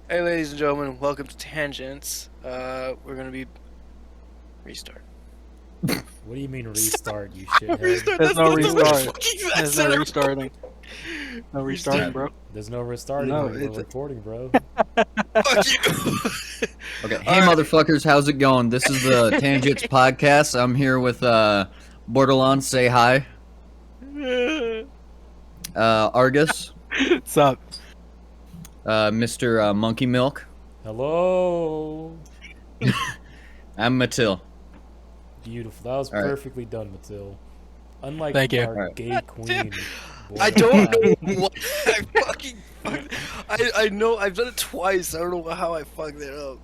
Hey, ladies and gentlemen, welcome to Tangents. We're gonna be restart. What do you mean restart, you shithead? Restart. There's no That's the restart. fucking There's no restarting. No restarting, bro. There's no restarting. No, We're recording, bro. Fuck you. Okay, hey Alright. motherfuckers, how's it going? This is the Tangents podcast. I'm here with Bordelon, say hi. Argus, What's up? Mr. Monkey Milk. Hello. I'm Matill. Beautiful. That was All right. perfectly done, Matill. Unlike Thank you. our All right. gay queen. I don't Bordelon. know what I fucking. I know I've done it twice. I don't know how I fucked it up.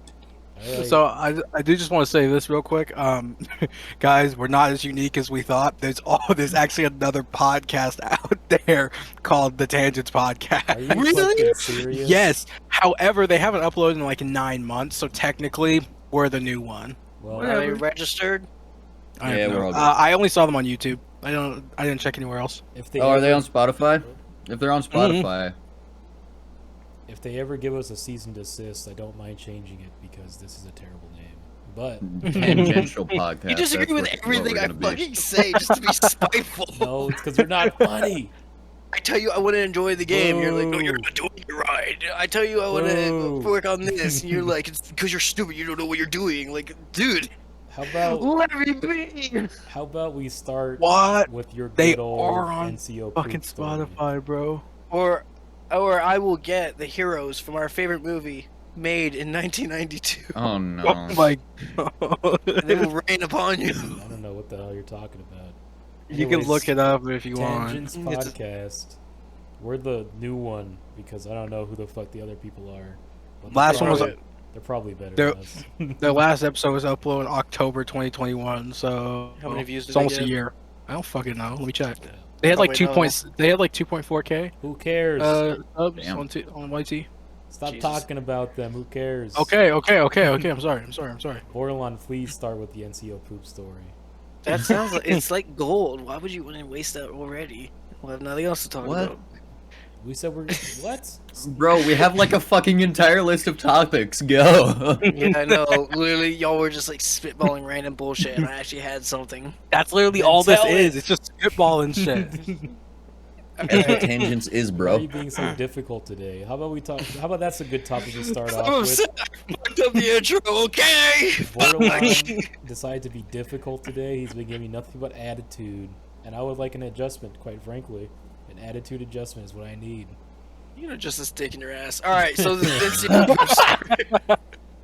Alright. So I do just want to say this real quick. Guys, we're not as unique as we thought. There's actually another podcast out there called the Tangents Podcast. Are you Really? fucking serious? Yes. However, they haven't uploaded in like 9 months, so technically we're the new one. Well, Are they registered? I have Yeah, no- we're all good. I only saw them on YouTube. I didn't check anywhere else. if they Oh, are they ever- on Spotify? If they're on Spotify, If they ever give us a cease and desist, I don't mind changing it because this is a terrible name. But tangential podcast. You disagree with that's what everything we're I gonna be. fucking say just to be spiteful. no, it's because we're not funny. I tell you I want to enjoy the game. You're like, no, you're not doing it right. I tell you I want to Whoa. work on this. And you're like, it's because you're stupid. You don't know what you're doing. Like, dude, How about let me be. how about we start What? with your They good old are on NCO Fucking poop story. Spotify, bro. Or I will get the heroes from our favorite movie made in 1992. Oh no. Oh my god. And they will rain upon you. I don't know what the hell you're talking about. You can Anyways, look it up if you want. Tangents It's a- podcast. We're the new one because I don't know who the fuck the other people are. But Last one was they're probably better They're- than us. the last episode was uploaded October 2021, so How many views did it's they almost a get? year. I don't fucking know. Let me check. Yeah. They had like Oh, 2 wait, points. They had like 2.4k Who cares? subs Damn. on YT. Stop Jesus. talking about them. Who cares? Okay. I'm sorry. Bordelon, please start with the NCO poop story. That sounds like it's like gold. Why would you want to waste that already? We'll have nothing else to talk What? about. We said we're what? Bro, we have like a fucking entire list of topics. Go. Yeah, I know. Literally, y'all were just like spitballing random bullshit, and I actually had something. That's literally Then all this tell it. is. It's just spitballing shit. That's what Tangents is, Why are bro. you being so difficult today? How about we talk? How about that's a good topic to start I'm off with? upset. I fucked up the intro. Okay. Bordelon decided to be difficult today. He's been giving me nothing but attitude, and I would like an adjustment, quite frankly. An attitude adjustment is what I need. You know, just a stick in your ass. All right, so the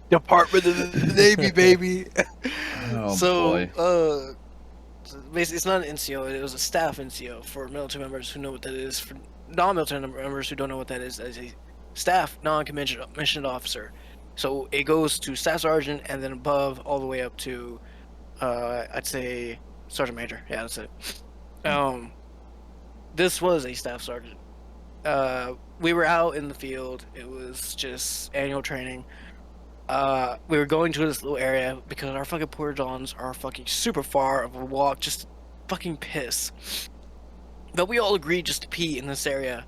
Department of the Navy, baby. Oh so, boy. so basically, it's not an NCO. It was a staff NCO for military members who know what that is. For non-military members who don't know what that is, as a staff non-commissioned officer. So it goes to staff sergeant and then above all the way up to, I'd say sergeant major. Yeah, that's it. This was a staff sergeant. We were out in the field. It was just annual training. We were going to this little area because our fucking porta-johns are fucking super far of a walk, just fucking piss. But we all agreed just to pee in this area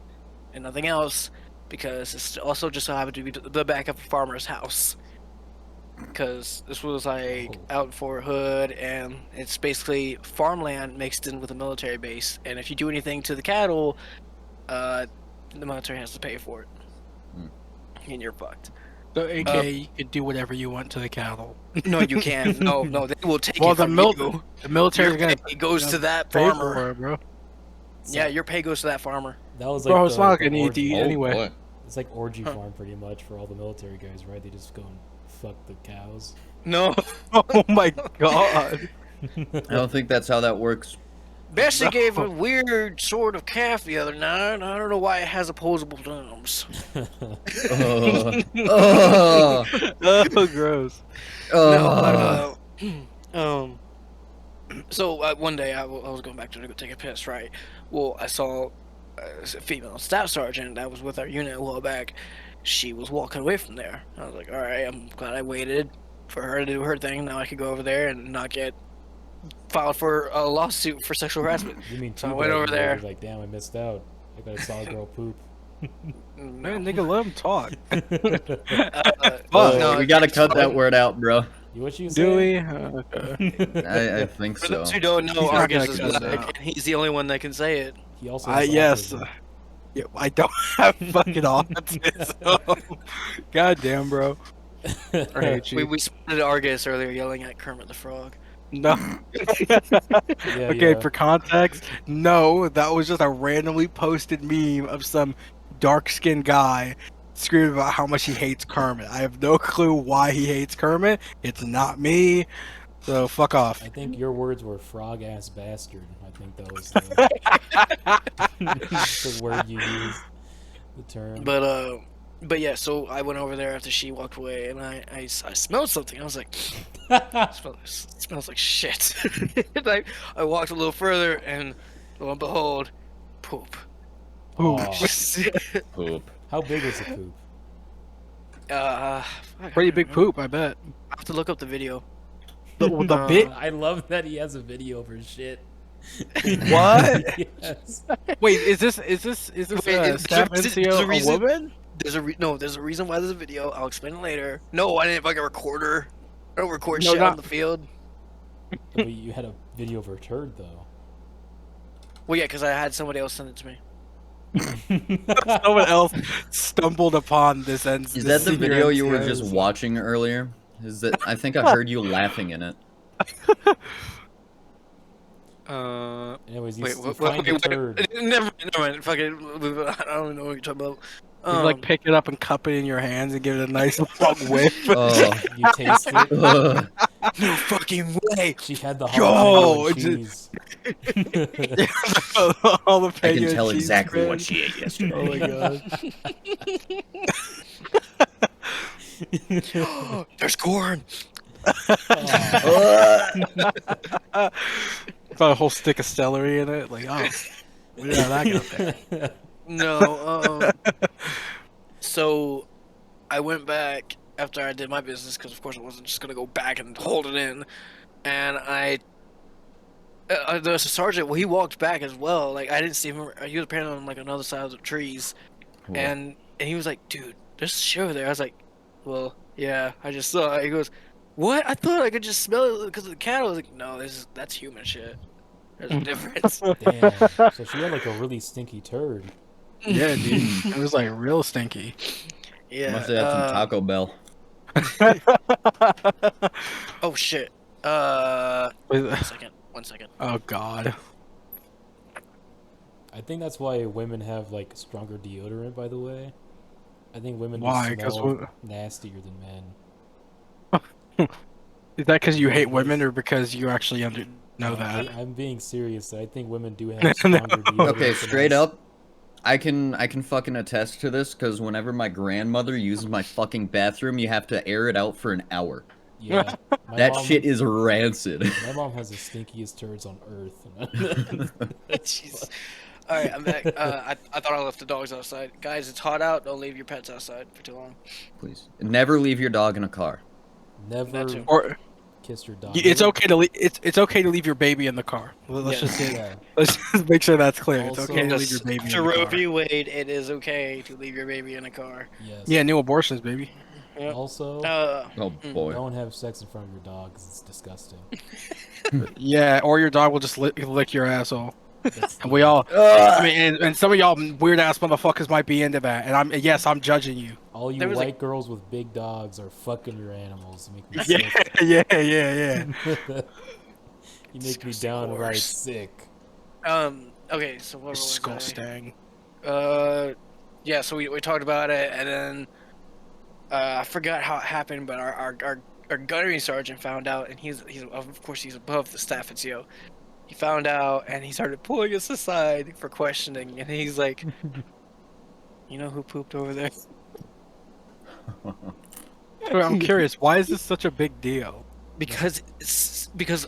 and nothing else because it's also just so happened to be the back of a farmer's house. Because this was like out in Fort Hood, and it's basically farmland mixed in with a military base. And if you do anything to the cattle, the military has to pay for it, and you're fucked. So, AKA, you can do whatever you want to the cattle. No, you can't. No, they will take Well, it from you. the military's Your gonna pay goes to that pay farmer. for it, bro. Yeah, your pay goes to that farmer. That was like Bro, it's the- not like the I need to orgy- eat Oh, anyway. boy. It's like orgy farm pretty much for all the military guys, right? They just go and fuck the cows. No, Oh my god. I don't think that's how that works. Bessie gave a weird sort of calf the other night. I don't know why it has opposable thumbs. Oh, Oh, gross. oh. So one day I was going back to go take a piss, right? Well, I saw a female staff sergeant that was with our unit a while back. She was walking away from there. I was like, all right, I'm glad I waited for her to do her thing. Now I could go over there and not get filed for a lawsuit for sexual harassment. You mean So I teabag went over you, there. Like, damn, I missed out. I saw a girl poop. Man, nigga, let him talk. Oh, no, we gotta it's cut that fine. word out, bro. What you Do say? we? Okay. I think For so. those who don't know, He's not Argus gonna is cut it black, out. and he's the only one that can say it. He also has Yes. autism. Yeah, I don't have fucking autism. God damn, bro. I hate We you. we spotted Argus earlier yelling at Kermit the Frog. No. Yeah, Okay, yeah. for context, no, that was just a randomly posted meme of some dark-skinned guy screaming about how much he hates Kermit. I have no clue why he hates Kermit. It's not me. So fuck off. I think your words were frog ass bastard. I think that was the word you used. The term. But yeah. So I went over there after she walked away, and I smelled something. I was like, smells like shit. And I walked a little further, and lo and behold, poop. Aw, Poop. how big was the poop? Fuck, I Pretty don't big know. poop, I bet. I have to look up the video. The bit. I love that he has a video for shit. What? Yes. Wait, is this Wait, Staff there's NCO a a reason- woman? There's a reason why there's a video. I'll explain it later. No, I didn't fucking record her. I don't record No, shit not- on the field. But you had a video of her turd though. Well, yeah, because I had somebody else send it to me. Someone else stumbled upon this. Is that the video you were just watching earlier? Is that? I think I heard you laughing in it. Anyways, you, Wait, you what? find the turd. Never mind. Fucking, I don't know what you're talking about. You like pick it up and cup it in your hands and give it a nice long whiff. Oh, You taste it. ugh. No fucking way. She had the Yo, jalapeno and it's- cheese. All the I can Pena tell cheese exactly spread. what she ate yesterday. Oh my god. There's corn. Got a whole stick of celery in it. Like, oh, where did that get up there? No. So I went back after I did my business because, of course, I wasn't just gonna go back and hold it in. And the sergeant, well, he walked back as well. Like I didn't see him. He was apparently on like another side of the trees, Cool. and he was like, "Dude, there's shit over there." I was like, "Well, yeah, I just saw it." He goes, "What? I thought I could just smell it because of the cattle." I was like, "No, that's human shit. There's a difference." Damn. So she had like a really stinky turd. Yeah, dude. It was like real stinky. Yeah. Must have had some Taco Bell. Oh shit. oh One second. god. I think that's why women have like stronger deodorant. By the way, I think women Why? just 'Cause smell nastier than men. Is that because you hate women or because you actually know No, that? I'm being serious. I think women do have stronger deodorant. Okay, than straight us. up, I can fucking attest to this because whenever my grandmother uses my fucking bathroom, you have to air it out for an hour. Yeah, my That mom, shit is rancid. My mom has the stinkiest turds on earth. Jeez. All right, I'm back. I thought I left the dogs outside. Guys, it's hot out. Don't leave your pets outside for too long. Please, never leave your dog in a car. Never That too. Or kissed your dog. it's Never- okay to it's okay to leave your baby in the car. Let's Yeah. just say, Yeah. let's just make sure that's clear. It's Also- okay to leave your baby After in the Roe car. v. Wade, it is okay to leave your baby in a car. Yes. Yeah, new abortions, baby. Yep. Also, Oh boy. don't have sex in front of your dog 'cause it's disgusting. Yeah, or your dog will just lick your asshole. That's And we all, I Ugh. mean, and some of y'all weird ass motherfuckers might be into that. And I'm judging you. all you There was, white like- girls with big dogs are fucking your animals. You make me Yeah, sick. yeah. You make me Disgusting downright horse. sick. Okay, so what was I? Disgusting. Yeah, so we talked about it, and then I forgot how it happened, but our gunnery sergeant found out, and he's of course he's above the staff NCO. He found out, and he started pulling us aside for questioning, and he's like, "You know who pooped over there?" I'm curious, why is this such a big deal? Because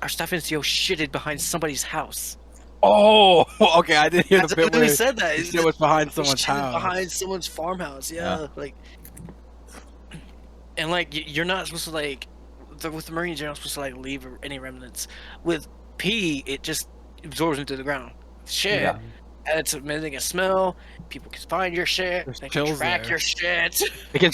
our staff NCO shitted behind somebody's house. Oh, okay. I didn't hear the That's bit what where he said that. he said it was behind He someone's shitted house. behind someone's farmhouse. Yeah, like, and like you're not supposed to like with the Marines, you're not supposed to like leave any remnants. With pee, it just absorbs into the ground. Shit, Yeah. and it's emitting a smell. People can find your shit. There's They can chills track there. your shit. It can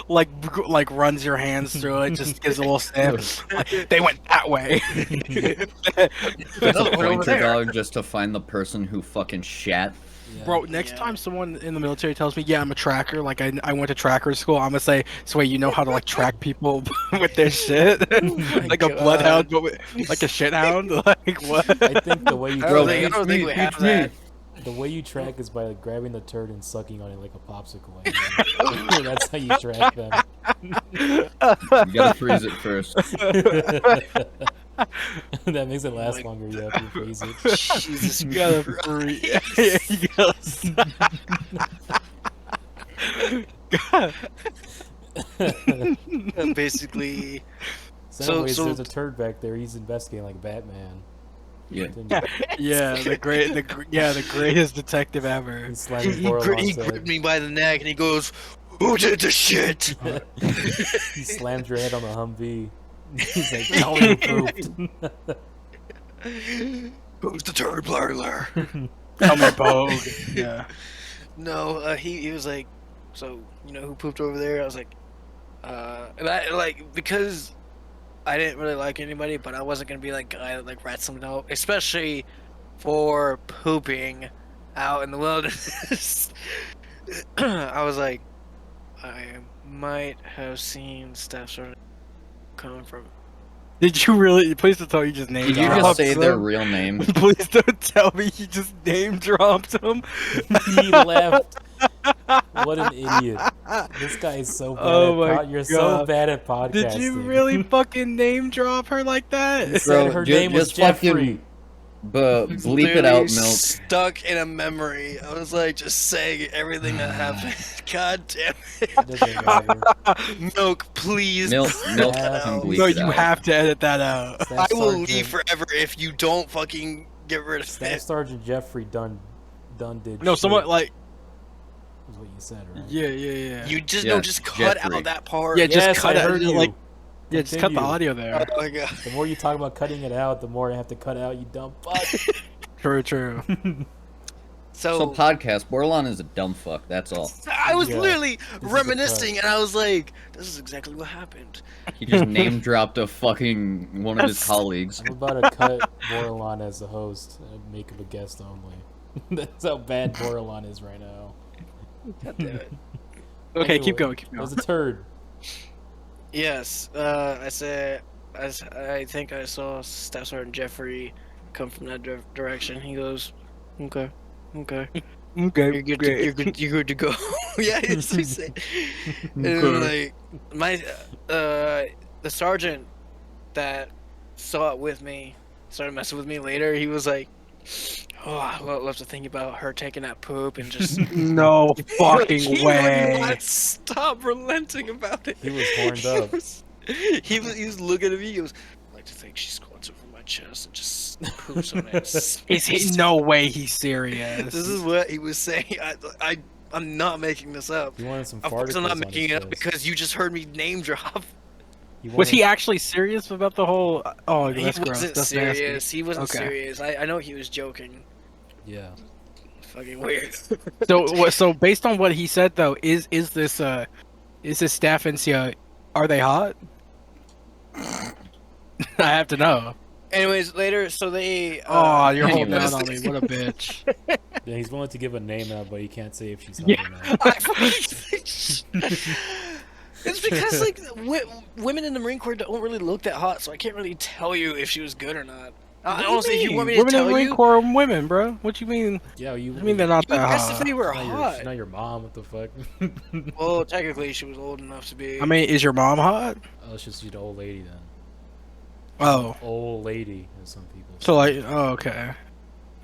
like runs your hands through it, just gives a little sniff. Like, they went that way. It's a Another one over pointer there. dog just to find the person who fucking shat. Yeah. Bro, next Yeah. time someone in the military tells me, yeah, I'm a tracker, like I went to tracker school, I'm gonna say, so wait, you know how to like track people with their shit? Like a God. bloodhound, but with, like a shithound? Like what? I think the way you I Bro, don't track, think we have that. the way you track is by like grabbing the turd and sucking on it like a popsicle. I mean. That's how you track them. You gotta freeze it first. That makes it Oh last my longer. You have to freeze it. Jesus You gotta Christ. you gotta Basically, So, anyways, so- there's a turd back there. He's investigating like Batman. Yeah. Continue. yeah, the greatest detective ever. He's slamming he Bordelon's gripped head. me by the neck and he goes, "Who did the shit?" He slammed your head on the Humvee. He's like, "Tell me who pooped." Who's the turd blurler? Tell me, Bogue. Yeah. No, he was like, so you know who pooped over there? I was like, and I like because I didn't really like anybody, but I wasn't gonna be like guy that like rats someone out, especially for pooping out in the wilderness. I was like, I might have seen stuff sort of coming from. Did you really? Please don't tell me you just named Did you dropped just say them. their real name? Please don't tell me you just name dropped them. He left. What an idiot! This guy is so bad. Oh my You're so God. bad at podcasting. Did you really fucking name drop her like He that? said her name was just fucking Jeffrey. bleep it out, Literally Milk. Stuck in a memory. I was like just saying everything that happened. God damn It doesn't matter. it. Milk, please. Milk cut can that out. bleep No, it you out. have to edit that out. Staff I will Sergeant- leave forever if you don't fucking get rid of Staff it. Sergeant Jeffrey done did. No, shit, someone like is what you said, right? yeah. You just Yes, just cut Jeffrey. out that part. Yeah, just Yes, cut I it. heard you. Like yeah, just cut the Continue. audio there. Oh my god. The more you talk about cutting it out, the more I have to cut out. You dumb fuck. True. So podcast, Bordelon is a dumb fuck. That's all. I was Yeah, literally this is a reminiscing, and I was like, "This is exactly what happened." He just name dropped a fucking one of his colleagues. I'm about to cut Bordelon as the host and make him a guest only. That's how bad Bordelon is right now. God damn it. Okay, keep Anyway, going. It was a turd. Yes, I said, I think I saw Staff Sergeant Jeffrey come from that direction. He goes, "Okay, okay, Okay, you're good, you're good to go." Yeah, it's what he said. And then, like my, the sergeant that saw it with me started messing with me later. He was like, "Oh, I love to think about her taking that poop and just." No He fucking would way. not stop relenting about it. He was horned up. He was looking at me. He goes, "I like to think she squats over my chest and just poops on it." Is he? No way. He's serious. This is what he was saying. I'm not making this up. He wanted some Of course, I'm farticles not on making his it up chest. because you just heard me name drop. Was he wanted- actually serious about the whole? Oh, He that's gross. wasn't That's serious. nasty. He wasn't Okay. serious. I know he was joking. Yeah. Fucking weird. So based on what he said though, is this staff NCO? Are they hot? I have to know. Anyways, later, so they. Oh, you're holding anyways. out on me. What a bitch. Yeah, he's willing to give a name out, but he can't say if she's hot or not. It's because like women in the Marine Corps don't really look that hot, so I can't really tell you if she was good or not. Honestly, if you want me to Women in tell the Marine you, Corps are women, bro. What you mean? Yeah, you. I mean they're not you that asked if hot. they were She's hot. not your mom. What the fuck? Well, technically, she was old enough to be. I mean, is your mom hot? Oh, it's just she's an old lady then. Oh, Old lady, as some people. so like, oh, okay.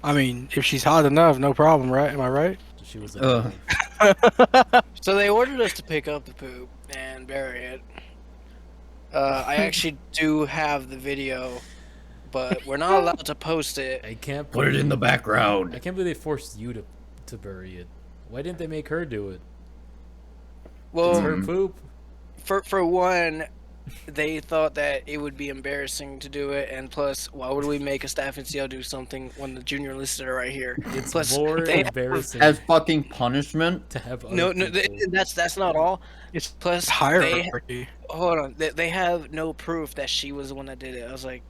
I mean, if she's hot enough, no problem, right? Am I right? She was. Ugh. So they ordered us to pick up the poop and bury it. I actually do have the video, but we're not allowed to post it. I can't Put it in the I background. can't believe they forced you to bury it. Why didn't they make her do it? It's Well, her poop. for one, they thought that it would be embarrassing to do it, and plus, why would we make a staff and CL do something when the junior enlisted are right here? It's Plus, more they embarrassing As fucking punishment. to have other no, people. that's not all. It's Plus, they hierarchy. hold on, they have no proof that she was the one that did it. I was like,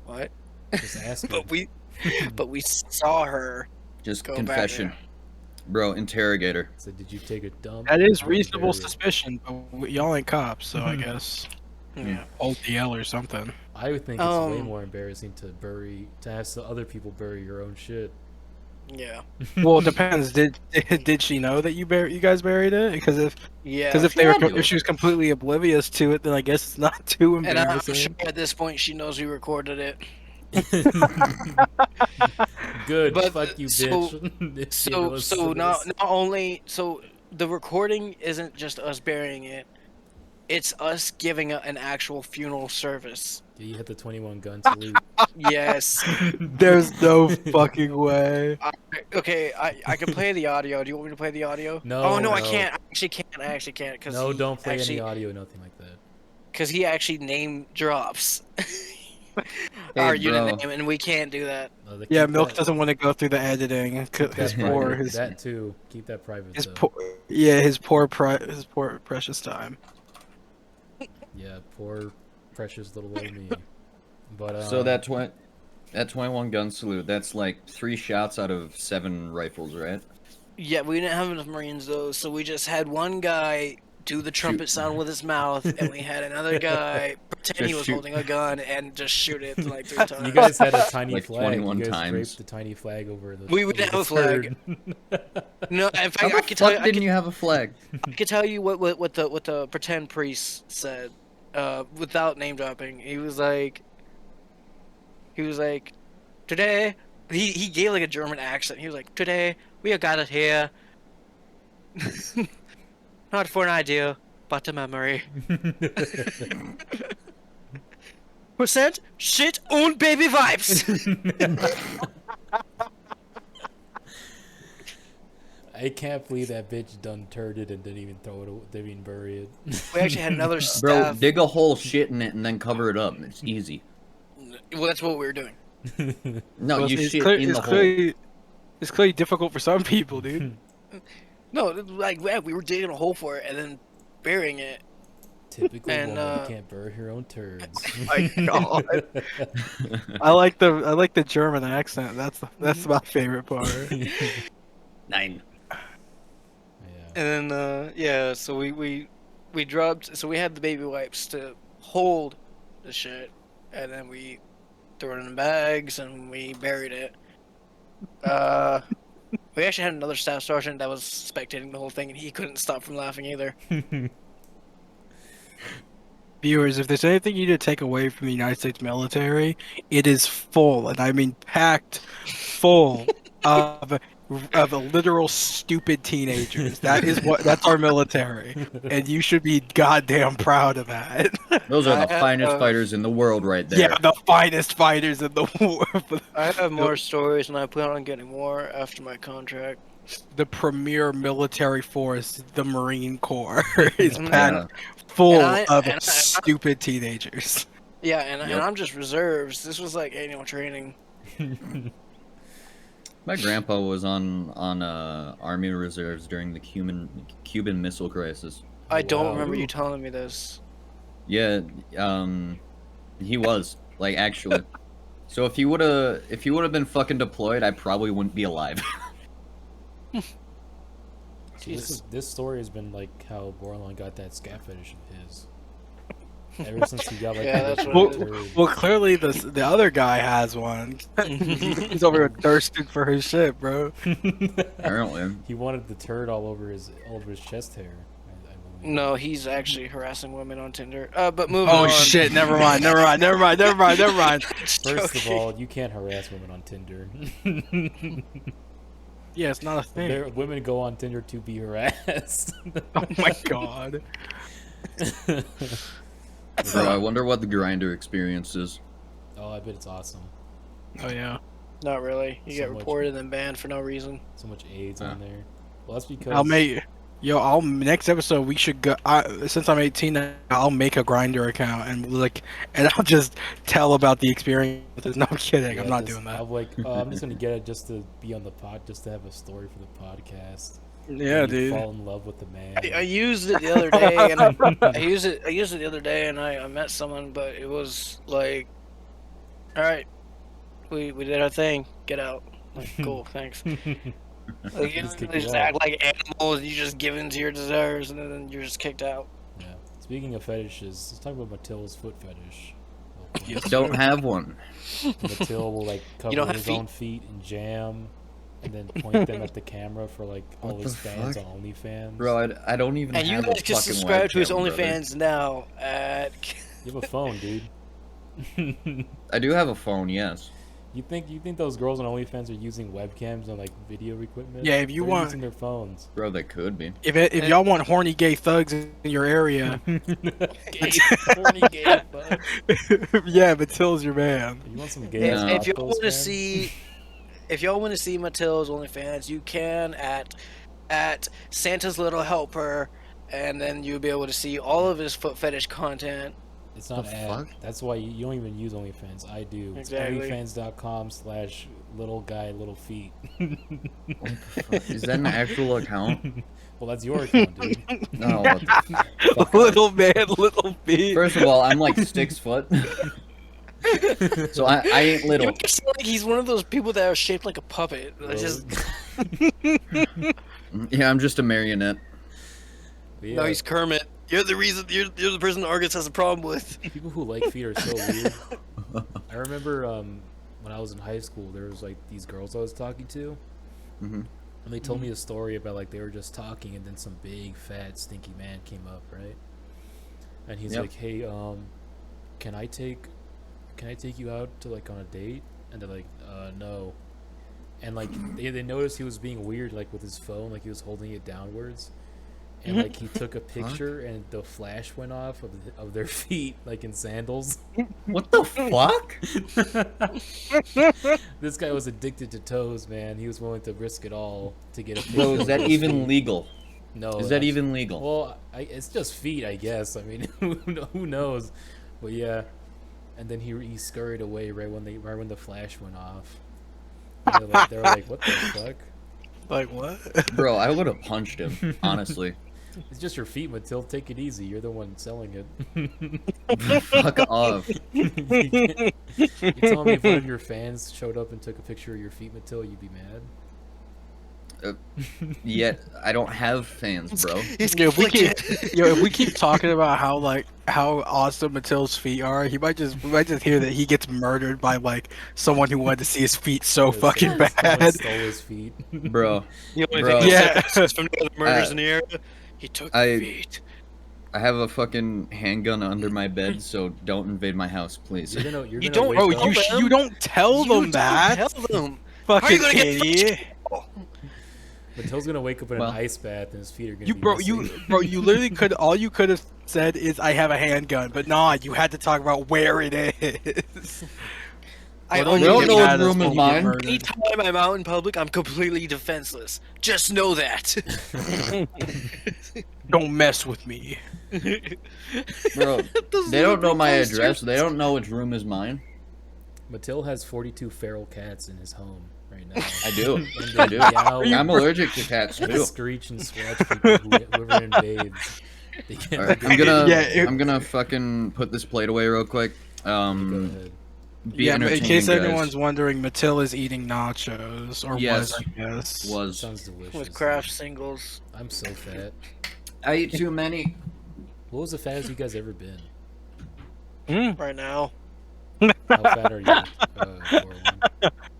what? Just asking. But we saw her. Just Go back confession. Bro, interrogator. So did you take a dump? That is or reasonable bury it? suspicion, but y'all ain't cops, so I guess Yeah. hold DL or something. I would think it's way more embarrassing to have some other people bury your own shit. Yeah. Well, it depends. Did she know that you guys buried it? Because if Yeah. if she was completely oblivious to it, then I guess it's not too And I'm embarrassing. sure at this point she knows we recorded it. Good, But, fuck you, so- bitch. If you ever listen So to not this. only the recording isn't just us burying it, it's us giving an actual funeral service. Yeah, you hit the 21 gun salute. Yes. There's no fucking way. Okay, I can play the audio. Do you want me to play the audio? No, Oh no, I no. can't. I actually can't. Cause No, he don't play actually, any audio, nothing like that. Because he actually name drops Hey, our bro. unit name, and we can't do that. No, Yeah, keep Milk that- doesn't want to go through the editing. keep His that poor, private. his That too. Keep that private. his though. poor, yeah, his poor precious time. Yeah, poor precious little old me. But So that 21 gun salute, that's like 3 shots out of 7 rifles, right? Yeah, we didn't have enough Marines though, so we just had one guy do the trumpet sound with his mouth, and we had another guy pretend he Just was shoot. holding a gun and just shoot it like 3 times. you guys had a tiny Like flag. 21 You guys times. draped the tiny flag over the. We over didn't the have a flag. turd. No, in How fact, the I can tell you, fuck didn't you have a flag? I can tell you what the pretend priest said, without name dropping. He was like, today. He gave like a German accent. He was like, today we are gathered here, not for an idea, but a memory. Percent shit und baby vibes. I can't believe that bitch done turded and didn't even throw it. Didn't even bury it. We actually had another Bro, staff. dig a hole, shit in it, and then cover it up. It's easy. Well, that's what we were doing. No, Well, you it's shit clear- in it's the hole. clearly, it's clearly difficult for some people, dude. No, like yeah, we were digging a hole for it and then burying it. Typical And, woman can't bury her own turds. My God. I like the German accent. That's my favorite part. 9. Yeah. And then yeah, so we dropped. So we had the baby wipes to hold the shit, and then we threw it in bags and we buried it. We actually had another staff sergeant that was spectating the whole thing, and he couldn't stop from laughing either. Viewers, if there's anything you need to take away from the United States military, it is full, and I mean packed full of literal stupid teenagers. That's our military, and you should be goddamn proud of that. Those are the I- finest fighters in the world right there. Yeah, the finest fighters in the world. I have more stories, and I plan on getting more after my contract. The premier military force, the Marine Corps, is Yeah. packed full And of I- stupid teenagers. Yeah, and Yep. I'm just reserves. This was like annual training. My grandpa was on Army Reserves during the Cuban Missile Crisis. I don't Wow. remember you telling me this. Yeah, he was like actually. So if he would have been fucking deployed, I probably wouldn't be alive. So this story has been like how Bordelon got that scat fetish of his. Ever since he got like Yeah, the that's little what it turd. Well, clearly the other guy has one. He's over here thirsting for his shit, bro. Apparently. He wanted the turd all over his chest hair. I believe. No, he's actually harassing women on Tinder. But moving Oh on. shit! Never mind. First of Joking. all, you can't harass women on Tinder. Yeah, it's not a thing. Women go on Tinder to be harassed. Oh my god. Bro, I wonder what the grinder experience is. Oh, I bet it's awesome. Oh yeah. Not really. You So get much- reported and banned for no reason. So much AIDS Yeah. on there. Well, that's because I'll make Yo, I'll next episode we should go. Since I'm 18, I'll make a Grinder account and I'll just tell about the experience. No, I'm kidding. I'm not doing that. I'm like, I'm just gonna get it just to be on the pod, just to have a story for the podcast. Yeah, You dude. fall in love with the man. I used it the other day, and I used it the other day, and I met someone, but it was like, all right, we did our thing. Get out. Like, cool, thanks. Like, you Just kick just you act out. like animals. You just give in to your desires, and then you're just kicked out. Yeah. Speaking of fetishes, let's talk about Matill's foot fetish. Yes. Don't have one. Matil will like don't cover have his feet? own feet in jam, and then point them at the camera for like all What his the fans fuck? on OnlyFans. Bro, I don't even And you have guys a can fucking subscribe to his webcam, brother. OnlyFans now at. You have a phone, dude. I do have a phone, yes. You think those girls on OnlyFans are using webcams and like video equipment? Yeah, if you They're want- using their phones. Bro, they could be. If y'all want horny gay thugs in your area, Gay, horny gay fuck. yeah, Matill's your man. You want some gay? Yeah. If y'all want to see, Matill's OnlyFans, you can at Santa's Little Helper, and then you'll be able to see all of his foot fetish content. It's not The ad. fuck? That's why you don't even use OnlyFans. I do. It's Exactly. onlyfans.com/little-guy-little-feet. What the fuck? Is that an actual account? Well, that's your account, dude. No, what the fuck? Little man, little feet. First of all, I'm like 6 foot. So I ain't You little. make it sound like he's one of those people that are shaped like a puppet. It's just Yeah, I'm just a marionette. But yeah, no, he's Kermit. You're the reason. You're the person Argus has a problem with. people who like feet are so weird. I remember when I was in high school, there was like these girls I was talking to, Mhm. and they told me a story about like they were just talking, and then some big fat stinky man came up, right? And he's Yep. like, "Hey, can I take you out to like on a date?" And they're like, "No." And like they noticed he was being weird, like with his phone, like he was holding it downwards. And like he took a picture, and the flash went off of their feet, like in sandals. What the fuck? This guy was addicted to toes, man. He was willing to risk it all to get a picture. Bro, is of that his even feet. legal? No. Is that that's- even legal? Well, it's just feet, I guess. I mean, who knows? But yeah. And then he scurried away right when the flash went off. And they were like, "What the fuck?" Like what? Bro, I would have punched him, honestly. It's just your feet, Matill. Take it easy. You're the one selling it. Fuck off. You telling me if one of your fans showed up and took a picture of your feet, Matill, you'd be mad? Yet I don't have fans, bro. He's Yo, if we conflicted. if we keep talking about how awesome Matill's feet are, we might just hear that he gets murdered by like someone who wanted to see his feet so fucking Someone bad. stole his feet. Bro, The only Bro. thing Yeah. yeah. from the other murders in the area, he took I- feet. I have a fucking handgun under my bed, so don't invade my house, please. You're gonna You wake don't- Bro, up- you don't tell You them that. Tell them. Fucking you gonna get idiot. Matill's gonna wake up in Well- an ice bath and his feet are gonna You be bro, missing. you literally could all you could have said is I have a handgun, but nah, you had to talk about where it is. I Well, only don't get know mad what at us room when is you get mine. murdered. Anytime I'm out in public, I'm completely defenseless. Just know that. Don't mess with me. Bro, Those they don't know liberal my posters. address. They don't know which room is mine. Matill has 42 feral cats in his home right now. I do. And I they do. meow, I'm allergic to cats too. screech and scratch people whoever invades. They get, Alright, they Yeah, I'm gonna fucking put this plate away real quick. go ahead. Be Yeah, but in entertaining, case guys. anyone's wondering, Matill is eating nachos, or Yes. was, I guess. Was Sounds delicious. With craft singles. I'm so fat. I eat too many? What was the fattest you guys ever been? Right now. How fat are you? Bordelon?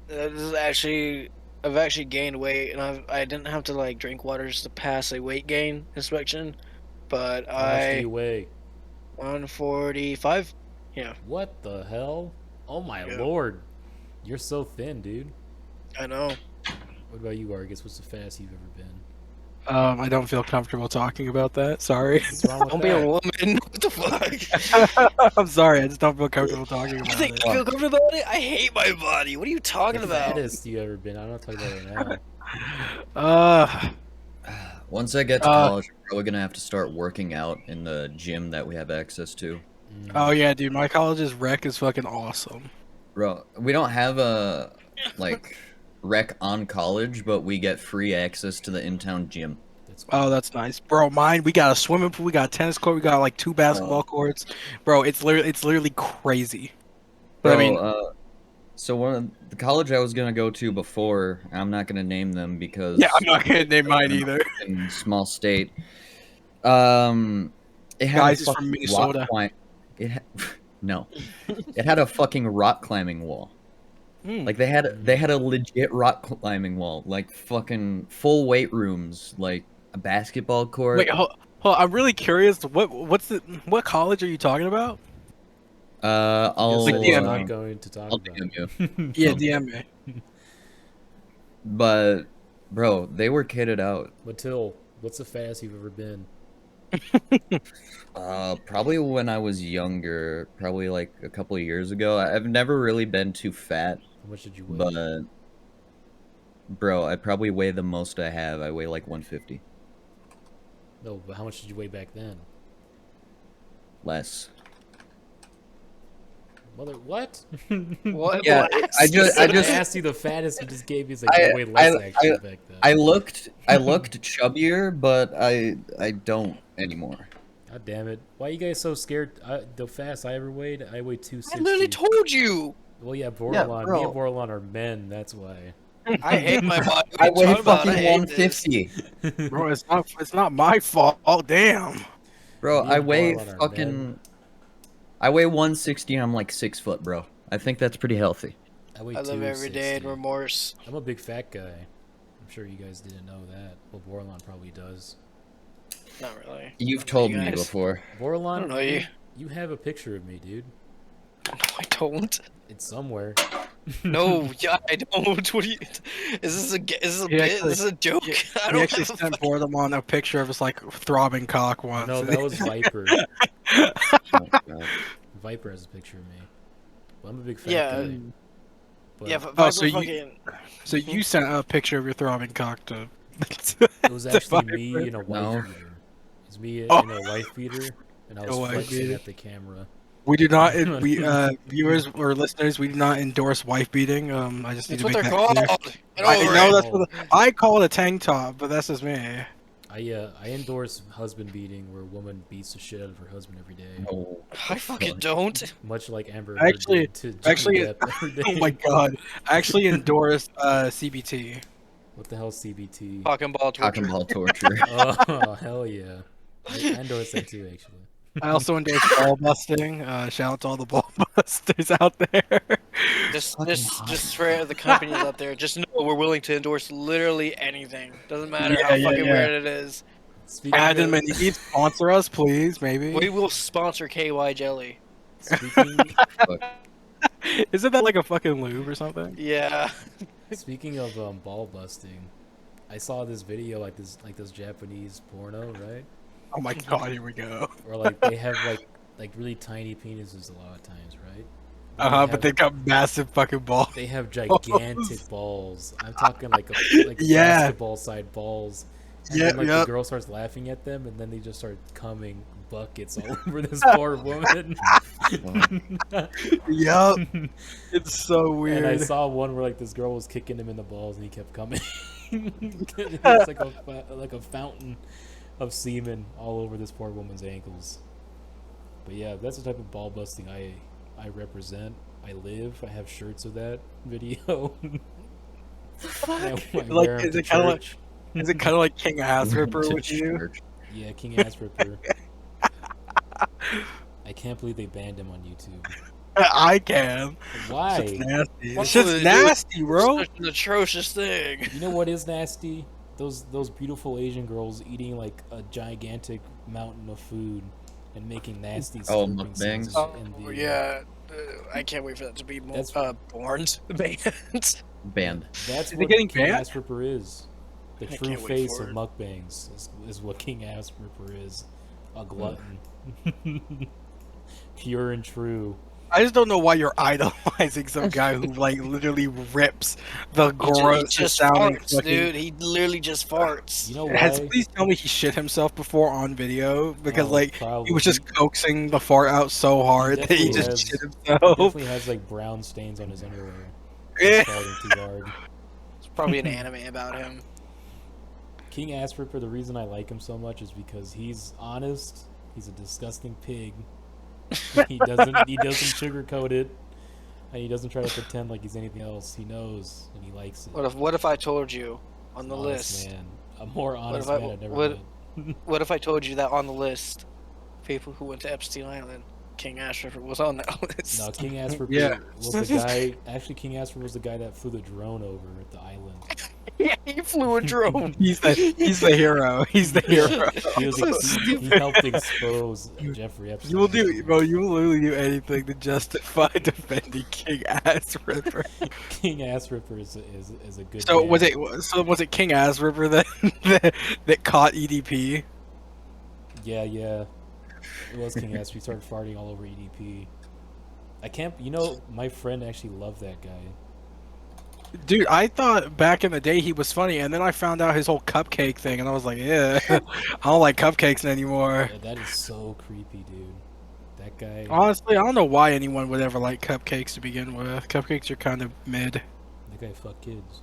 This is actually, I've actually gained weight, and I didn't have to like drink water just to pass a weight gain inspection, but How much do I you weigh? 145. Yeah, What the hell? Oh my Yeah. lord. You're so thin, dude. I know. What about you, Argus? What's the fattest you've ever been? I don't feel comfortable talking about that. Sorry. What's wrong with Don't be a that? woman. What the fuck? I'm sorry. I just don't feel comfortable talking You about think it. I feel comfortable about it? I hate my body. What are you talking The about? fattest you ever been? I'm not talking about it now. Once I get to college, I'm probably gonna have to start working out in the gym that we have access to. Oh yeah, dude, my college's rec is fucking awesome. Bro, we don't have a like rec on college, but we get free access to the in-town gym. That's cool. Oh, that's nice, bro. Mine, we got a swimming pool, we got a tennis court, we got like 2 basketball courts, bro. It's literally crazy. But Bro, I mean, so one of the college I was gonna go to before, I'm not gonna name them because yeah, I'm not gonna name mine either. in small state. It had Guys, a it's from fucking Minnesota. No, it had a fucking rock climbing wall. Like they had a legit rock climbing wall, like fucking full weight rooms, like a basketball court. Wait, hold, I'm really curious. What college are you talking about? I'll Like I'm DM not me. going to talk I'll about DM it. you. Yeah, DM me. But bro, they were kitted out. Matill, what's the fattest you've ever been? Probably when I was younger, probably like a couple of years ago. I've never really been too fat, How much did you weigh? but bro, I probably weigh the most I have. I weigh like 150. No, but how much did you weigh back then? Less. Mother, what? What? Yeah, What? I just I asked you the fattest you just gave me. It's like, I- you weighed less I- actually back then. I looked chubbier, but I don't anymore. God damn it! Why are you guys so scared? The fast I ever weighed, I weighed 260. I literally told you. Well, yeah, Bordelon. Me bro. and Bordelon are men. That's why. I hate my body. What I are you weigh talking about? fucking I hate this. 150. Bro, it's not my fault. Oh damn. Bro, Me I and weigh Bordelon are fucking men. I weigh 160 and I'm like 6 foot, bro. I think that's pretty healthy. I weigh I live every day in 260. remorse. I'm a big fat guy. I'm sure you guys didn't know that. Well, Bordelon probably does. Not really. You've told me guys. before. Bordelon, I don't know you. You have a picture of me, dude. No, I don't. It's somewhere. No, yeah, I don't. What do you? Is this a He bit? actually- Is this a joke? He I don't actually have a sent fucking- Bordelon a picture of his like throbbing cock once. No, that was Viper. Oh, God. Viper has a picture of me. But I'm a big fat Yeah. guy. But Yeah, but Oh, Viper so you- fucking. So you sent a picture of your throbbing cock to. it was actually me Viper. in a wife No. beater. It's me Oh. in a wife beater, and I A was wife flexing beater. at the camera. We do not, viewers or listeners, we do not endorse wife beating. I just need That's to what make they're that called. clear. Get I over know it. that's what I call it a tank top, but that's just me. I endorse husband beating, where a woman beats the shit out of her husband every day, Oh, I fucking don't. much like Amber Actually- Heard did to actually- Johnny Depp every day. Oh my god! I actually endorse CBT. What the hell, CBT? Cock and ball cock torture. and ball torture. Oh hell yeah! I endorse that too, actually. I also endorse ball busting. Shout out to all the ball busters out there. Just Fucking hot. for the companies out there, just know we're willing to endorse literally anything. Doesn't matter Yeah, how yeah, fucking yeah. weird it is. Speaking Adam of, and Eve sponsor us, please, maybe. We will sponsor KY Jelly. speaking, Isn't that like a fucking lube or something? Yeah. speaking of ball busting, I saw this video like this Japanese porno, right? Oh my god! Here we go. Or like they have like really tiny penises a lot of times, right? But they got massive fucking balls. They have gigantic balls. I'm talking like Yeah. basketball side balls. And Yeah, then, like the yep. girl starts laughing at them, and then they just start coming buckets all over this poor woman. Yup. It's so weird. And I saw one where like this girl was kicking him in the balls, and he kept coming. It's like a fountain of semen all over this poor woman's ankles. But yeah, that's the type of ball busting I represent. I live. I have shirts of that video. I Like, wear 'em is to it kinda like- church. Is it kind of like King Ass Ripper To with you? church. Yeah, King Ass Ripper. I can't believe they banned him on YouTube. I can. Why? It's nasty. What It's just would they do? nasty, bro. Such an atrocious thing. You know what is nasty? Those beautiful Asian girls eating like a gigantic mountain of food and making nasty Oh, slurping sounds mukbangs? in the, Yeah. I can't wait for that to be more That's- born. Banned. Banned. That's Is it what getting King banned? Ass Ripper is. The I true can't wait face for of it. mukbangs is what King Ass Ripper is. A glutton. Pure and true. I just don't know why you're idolizing some guy who like literally rips the He grossest just sounding farts, fucking. dude. He literally just farts. You know Has why? please tell me he shit himself before on video because Oh, like he probably. was just coaxing the fart out so hard that he definitely just has- shit He himself. definitely has like brown stains on his underwear. Yeah. Farting too hard. It's probably an anime about him. King Ass Ripper, the reason I like him so much is because he's honest. He's a disgusting pig. He doesn't sugarcoat it, and he doesn't try to pretend like he's anything else. He knows and he likes it. What if I told you on the Honest list? man, a more honest if I- man I've never what- met. What if I told you that on the list, people who went to Epstein Island, King Ash River was on that list? No, King Ass Ripper Yeah. was the guy. Actually, King Ass Ripper was the guy that flew the drone over at the island. Yeah, he flew a drone. He's the hero. He's the hero. He helped expose Jeffrey Epstein. You will do, bro. You will literally do anything to justify defending King Ass Ripper. King Ass Ripper is a good. So man. was it King Ass Ripper that caught EDP? Yeah. It was King Ass. We started farting all over EDP. I can't. You know, my friend actually loved that guy. Dude, I thought back in the day he was funny, and then I found out his whole cupcake thing, and I was like, yeah, I don't like cupcakes anymore. Yeah, that is so creepy, dude. That guy. Honestly, I don't know why anyone would ever like cupcakes to begin with. Cupcakes are kind of mid. That guy fucked kids.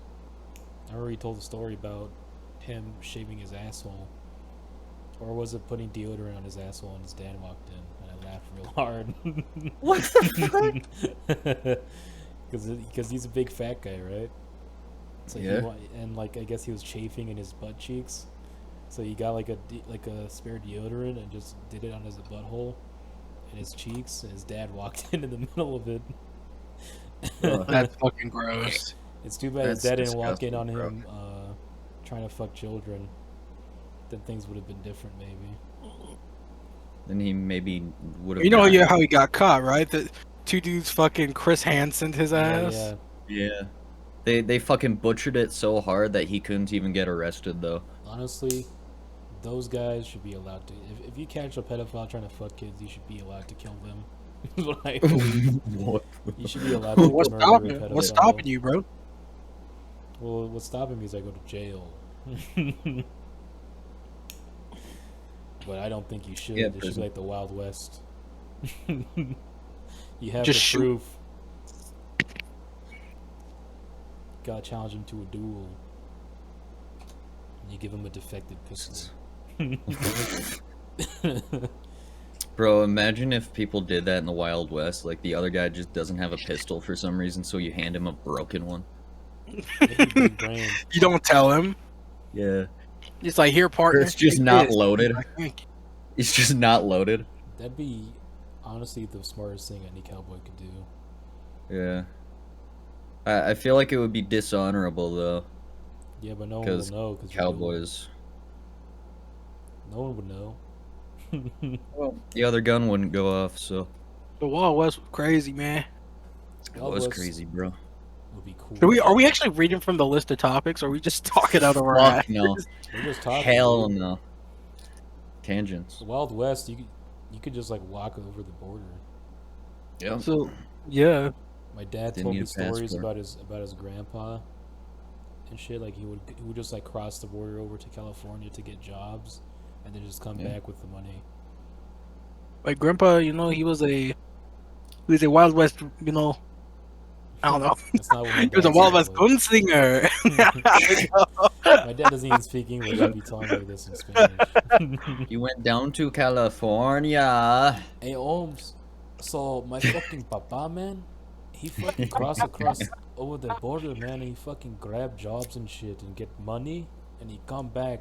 I already told the story about him shaving his asshole. Or was it putting deodorant on his asshole and his dad walked in and I laughed real hard. What the fuck? Because he's a big fat guy, right? So Yeah. and like I guess he was chafing in his butt cheeks. So he got like a spare deodorant and just did it on his butthole and his cheeks, and his dad walked in the middle of it. That's fucking gross. It's too bad his That's dad didn't walk in on disgusting, him trying to fuck children. Then things would have been different, maybe. Then he maybe would have. You know how he got caught, right? The two dudes fucking Chris Hansen'd his ass. Yeah. Yeah. They fucking butchered it so hard that he couldn't even get arrested though. Honestly, those guys should be allowed to. If you catch a pedophile trying to fuck kids, you should be allowed to kill them. Is what I believe. What? You should be allowed to What's murder a stopping? pedophile. What's stopping you, bro? Well, what's stopping me is I go to jail. But I don't think you should. Yeah, It should prison. be like the Wild West. You have Just the shoot. proof. Gotta challenge him to a duel. You give him a defective pistol. Bro, imagine if people did that in the Wild West. Like the other guy just doesn't have a pistol for some reason, so you hand him a broken one. That'd be big brain. You don't tell him. Yeah. It's like, here, Or partner. it's just take not this. loaded. Like, thank you. It's just not loaded. That'd be honestly the smartest thing any cowboy could do. Yeah. I feel like it would be dishonorable though, Yeah, but no one will because know. Cause Cowboys. no one would know. Well, the other gun wouldn't go off, so The Wild West was crazy, man. it Wild was West crazy, bro. Would be cool. Are we actually reading from the list of topics, or are we just talking out of our Fuck ass? no. We're just talking. Hell dude. no. Tangents. The Wild West, you could just like walk over the border. Yeah. So, yeah. My dad Didn't told need me a stories passport. about his grandpa and shit. Like he would just like cross the border over to California to get jobs, and then just come Yeah. back with the money. My grandpa, he was a Wild West, I don't know. That's not what my He was a dad Wild said, West but gunslinger. my dad doesn't even speak English. He'd be talking like this in Spanish. You went down to California. Hey, Holmes. So my fucking papa, man, he fucking cross across over the border, man, and he fucking grab jobs and shit and get money, and he come back,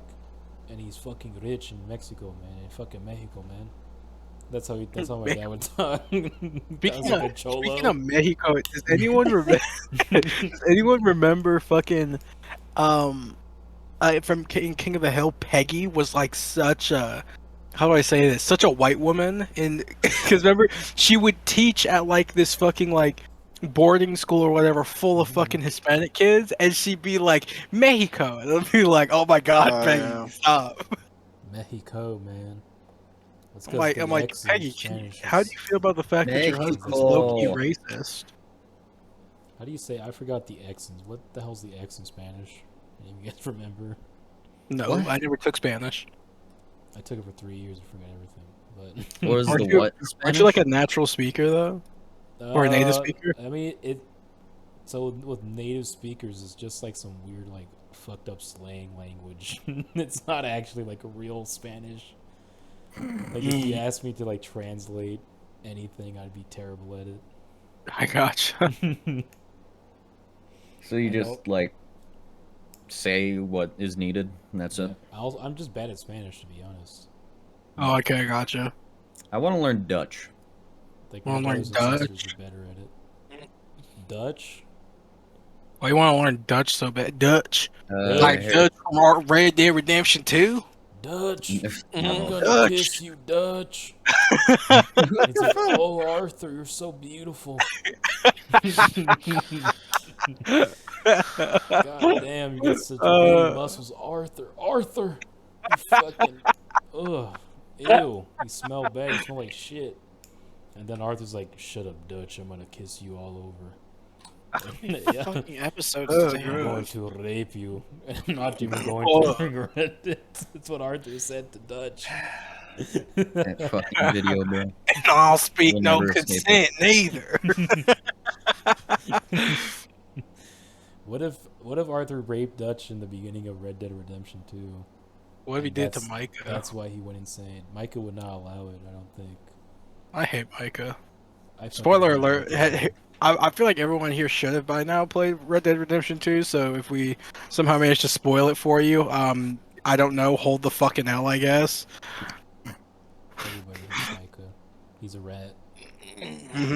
and he's fucking rich in Mexico, man, in fucking Mexico, man. That's how my dad would talk. Speaking Sounds like a of, cholo. speaking of Mexico, does anyone remember fucking from King of the Hill? Peggy was like such a, how do I say this? Such a white woman, because remember she would teach at like this fucking like boarding school or whatever, full of fucking Hispanic kids, and she'd be like Mexico, and I'd be like, oh my god, Oh, Peggy, yeah. stop. Mexico, man. That's I'm 'cause like, the I'm like, X in Peggy, Spanish how do is- you feel about the fact that your husband's low-key Mexico. racist? How do you say? I forgot the X in. What the hell's the X in Spanish? Any of you guys remember? No, What? I never took Spanish. I took it for 3 years. I forgot everything. What is Aren't the you- what? Aren't you like a Spanish? natural speaker though, But or a native speaker? I mean, it. So with native speakers, it's just like some weird, like fucked up slang language. It's not actually like a real Spanish. Like if you asked me to like translate anything, I'd be terrible at I gotcha. it. So you I just know. like say what is needed, and that's it. I'm just bad at Spanish, to be honest. Oh, okay, I gotcha. I want to learn Dutch. Like Wanna my learn brothers and sisters Dutch? are better at it. Dutch? Well, you want to learn Dutch so bad? Dutch, like Dutch. Dutch from Red Dead Redemption 2. Dutch. I'm No. gonna Dutch. kiss you, Dutch. It's like, oh, Arthur, you're so beautiful. God damn, you got such big muscles, Arthur. Arthur, you fucking, ugh, ew. You smell bad. You smell like shit. And then Arthur's like, "Shut up, Dutch. I'm gonna kiss you all over." Yeah. Fucking episodes. Oh, damn. I'm going gross. to rape you. I'm not even going Oh. to regret it. That's what Arthur said to Dutch. That fucking video, bro. And I'll speak We'll no never escape consent neither. What if Arthur raped Dutch in the beginning of Red Dead Redemption 2? What if he And did to that's- Micah? That's why he went insane. Micah would not allow it, I don't think. I hate Micah. I fucking Spoiler hate alert. Micah. I feel like everyone here should have by now played Red Dead Redemption 2, so if we somehow manage to spoil it for you, I don't know, hold the fucking L, I guess. Everybody hates Micah. He's a rat.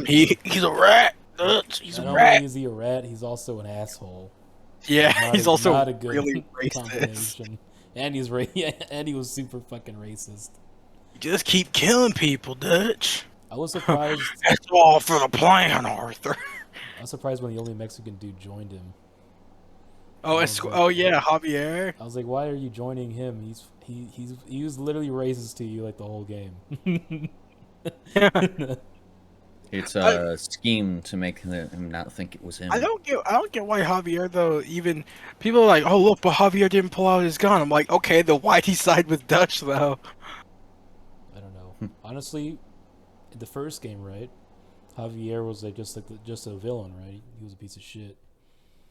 He's a rat. He's Not a only rat. is he a rat, he's also an asshole. Yeah, Not he's a, also not a good really racist. combination. And he's and he was super fucking racist. You just keep killing people, Dutch. I was surprised. That's all for the plan, Arthur. I was surprised when the only Mexican dude joined him. Oh, oh yeah, Javier. I was like, why are you joining him? He was literally racist to you like the whole game. It's a scheme to make him not think it was him. I don't get why Javier though. Even people are like, oh look, but Javier didn't pull out his gun. I'm like, okay, then why'd he side with Dutch though? I don't know. Honestly, in the first game, right? Javier was like just a villain, right? He was a piece of shit.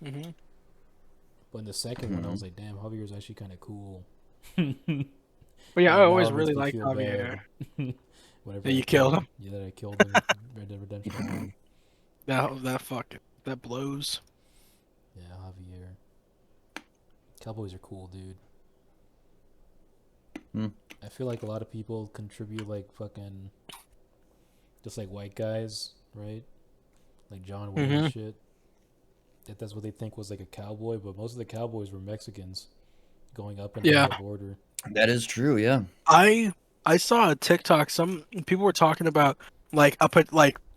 Mm-hmm. But in the second one, I was like, damn, Javier's actually kind of cool. But yeah, I Now always it makes really me liked feel Javier. bad. Whenever That I you killed him? Yeah, that I killed him. in Red Dead Redemption 1. That blows. Yeah, Javier. Cowboys are cool, dude. Hmm. I feel like a lot of people contribute like fucking, just like white guys, right? Like John Wayne and shit. That's what they think was like a cowboy, but most of the cowboys were Mexicans going up and down the border. That is true, yeah. I saw a TikTok. Some people were talking about like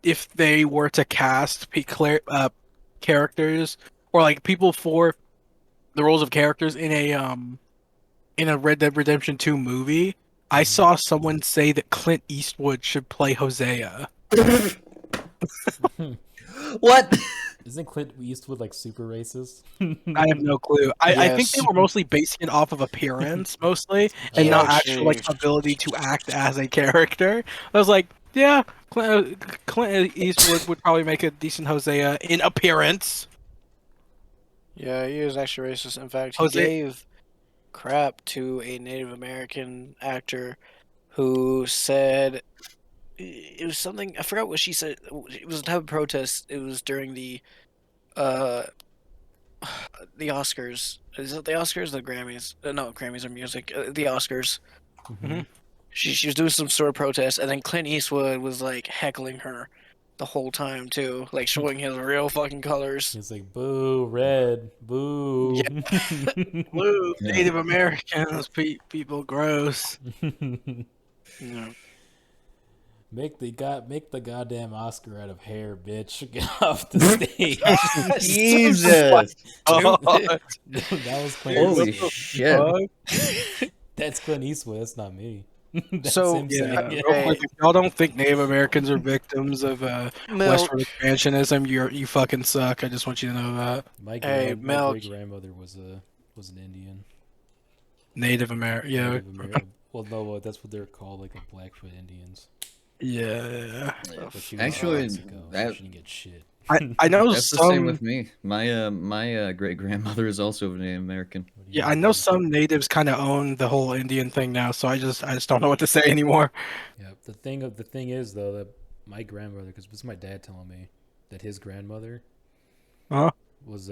if they were to cast characters or like people for the roles of characters in a Red Dead Redemption 2 movie. I saw someone say that Clint Eastwood should play Hosea. What? Isn't Clint Eastwood like super racist? I have no clue. I think they Yes. were mostly basing it off of appearance, mostly, and Yeah, not actual like actually. ability to act as a character. I was like, yeah, Clint Eastwood would probably make a decent Hosea in appearance. Yeah, he was actually racist. In fact, he Jose- gave crap to a Native American actor who said it was something. I forgot what she said. It was a type of protest. It was during the Oscars. Is it the Oscars? Or the Grammys? No, Grammys are music. The Oscars. Mhm. She was doing some sort of protest, and then Clint Eastwood was like heckling her the whole time too, like showing his real fucking colors. He's like, boo, red, boo. Blue Yeah. Native Americans, people, gross. Yeah. Make the goddamn Oscar out of hair, bitch. Get off the stage. Jesus. Oh, That was Clint Holy Eastwood. shit. That's Clint Eastwood. That's not me. That's So, him Yeah, saying it. real quick, if y'all don't think Native Americans are victims of Milk. westward expansionism, you fucking suck. I just want you to know that. Hey, My Milk. great grandmother was an Indian. Native American, yeah, Native American. Well, no, that's what they're called, like a Blackfoot Indians. yeah. But she was Actually, in Mexico. that She didn't get shit. I know that's the same some. with me. My great grandmother is also Native American. What do you Yeah, I mean, know dude? some natives kind of own the whole Indian thing now, so I just don't know what to say anymore. Yeah. The thing is though that my grandmother, because this is my dad telling me that his grandmother Huh? was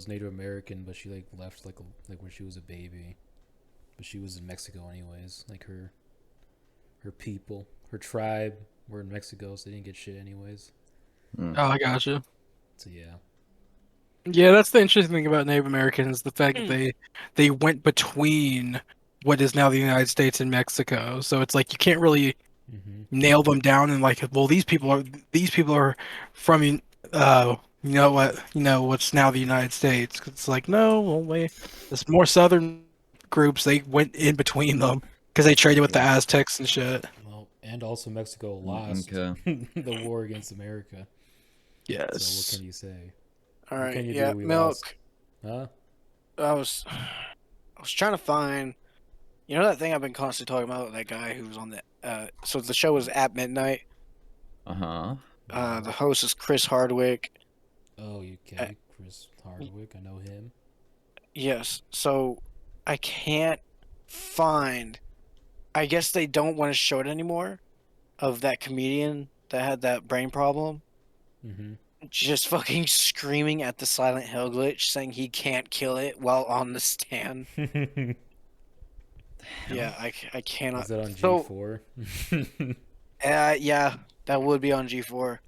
Native American, but she like left like when she was a baby, but she was in Mexico anyways. Like her people, her tribe were in Mexico, so they didn't get shit anyways. Oh, I gotcha. So yeah. Yeah, that's the interesting thing about Native Americans, the fact that Hmm. they went between what is now the United States and Mexico. So it's like you can't really Mm-hmm. nail them down and like, well, these people are from what's now the United States. It's like no, well, there's more southern groups. They went in between them because they traded with the Yeah. Aztecs and shit. Well, and also Mexico lost Okay. the war against America. So what Yes. can you say? All What right, can you yeah, do? We Milk. lost. Huh? I was trying to find. You know that thing I've been constantly talking about? That guy who was on the. So the show was at midnight. Uh-huh. The host is Chris Hardwick. Oh, okay. Chris Hardwick. I know him. Yes. So I can't find. I guess they don't want to show it anymore. Of that comedian that had that brain problem, Mm-hmm. just fucking screaming at the Silent Hill glitch, saying he can't kill it while on the stand. Yeah, I cannot. Is that on So, G4? yeah, that would be on G4.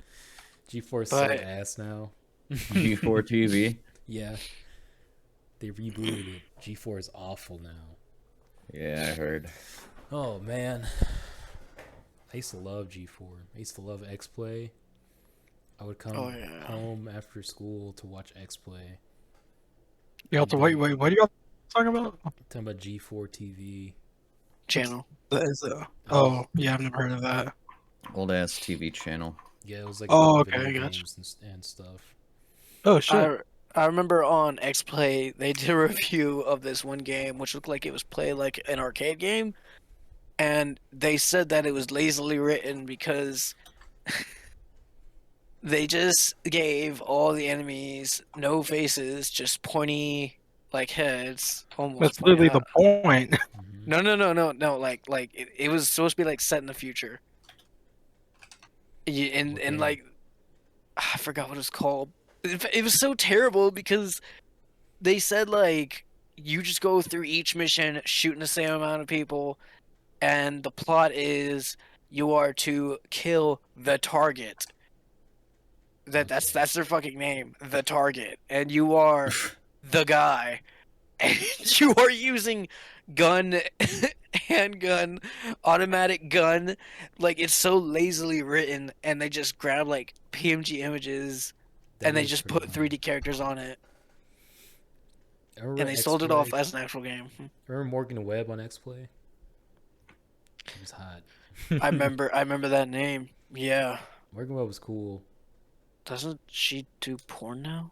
G4 is so But ass now. G4 TV. Yeah, they rebooted it. G4 is awful now. Yeah, I heard. Oh man, I used to love G4. I used to love X Play. I would come oh yeah, home after school to watch X Play. You have to wait. What are y'all talking about? Talking about G4 TV. channel. Oh, yeah, I've never heard of that. Old ass TV channel. Yeah, it was like Oh, about okay, video gotcha. games and stuff. Oh shit. I remember on X Play they did a review of this one game which looked like it was played like an arcade game, and they said that it was lazily written because they just gave all the enemies no faces, just pointy like heads, almost That's pointy. literally the point. Mhm. No. Like it was supposed to be like set in the future. And What and game? like I forgot what it was called. It was so terrible because they said like you just go through each mission shooting the same amount of people, and the plot is you are to kill the target. That's their fucking name, the target, and you are the guy, and you are using gun, handgun, automatic gun. Like it's so lazily written, and they just grab like PMG images That and they is just pretty put bad. 3D characters on it, I remember and they sold it X-Play. off as an actual game. Remember Morgan Webb on X Play? He was hot. I remember that name. Yeah, Morgan Webb was cool. doesn't she do porn now?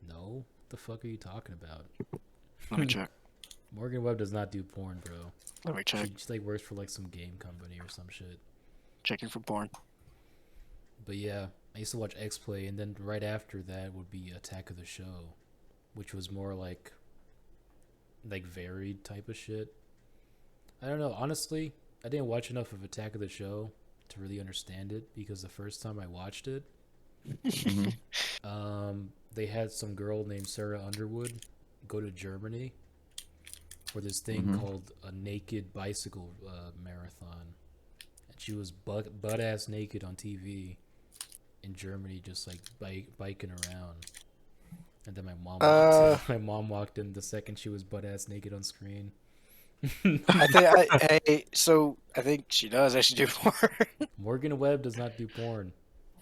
No, what the fuck are you talking about? Let me check. Morgan Webb does not do porn, bro. Let me check. She like works for like some game company or some shit. Checking for porn. But yeah, I used to watch X Play, and then right after that would be Attack of the Show, which was more like varied type of shit. I don't know. Honestly, I didn't watch enough of Attack of the Show to really understand it because the first time I watched it, they had some girl named Sarah Underwood go to Germany for this thing called a naked bicycle marathon, and she was butt ass naked on TV in Germany, just like biking around. And then my mom walked in the second she was butt ass naked on screen. I think she does actually do porn. Morgan Webb does not do porn.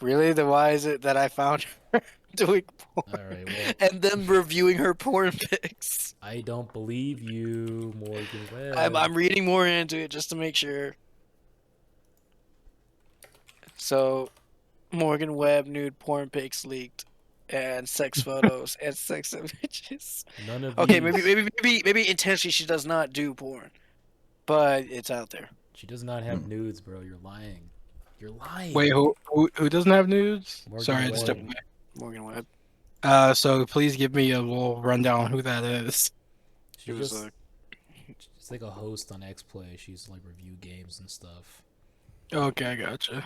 Really? Then why is it that I found her doing porn All right, well, and then reviewing her porn pics? I don't believe you, Morgan Webb. I'm reading more into it just to make sure. So, Morgan Webb nude porn pics leaked, and sex photos and sex images. None of Okay, these. maybe intentionally she does not do porn, but it's out there. She does not have nudes, bro. You're lying. You're lying. Wait, who doesn't have nudes? Morgan Sorry, I Webb. just stepped away. Morgan Webb. So please give me a little rundown on who that is. She It was just, she's like a host on X Play. She's like review games and stuff. Okay, I gotcha.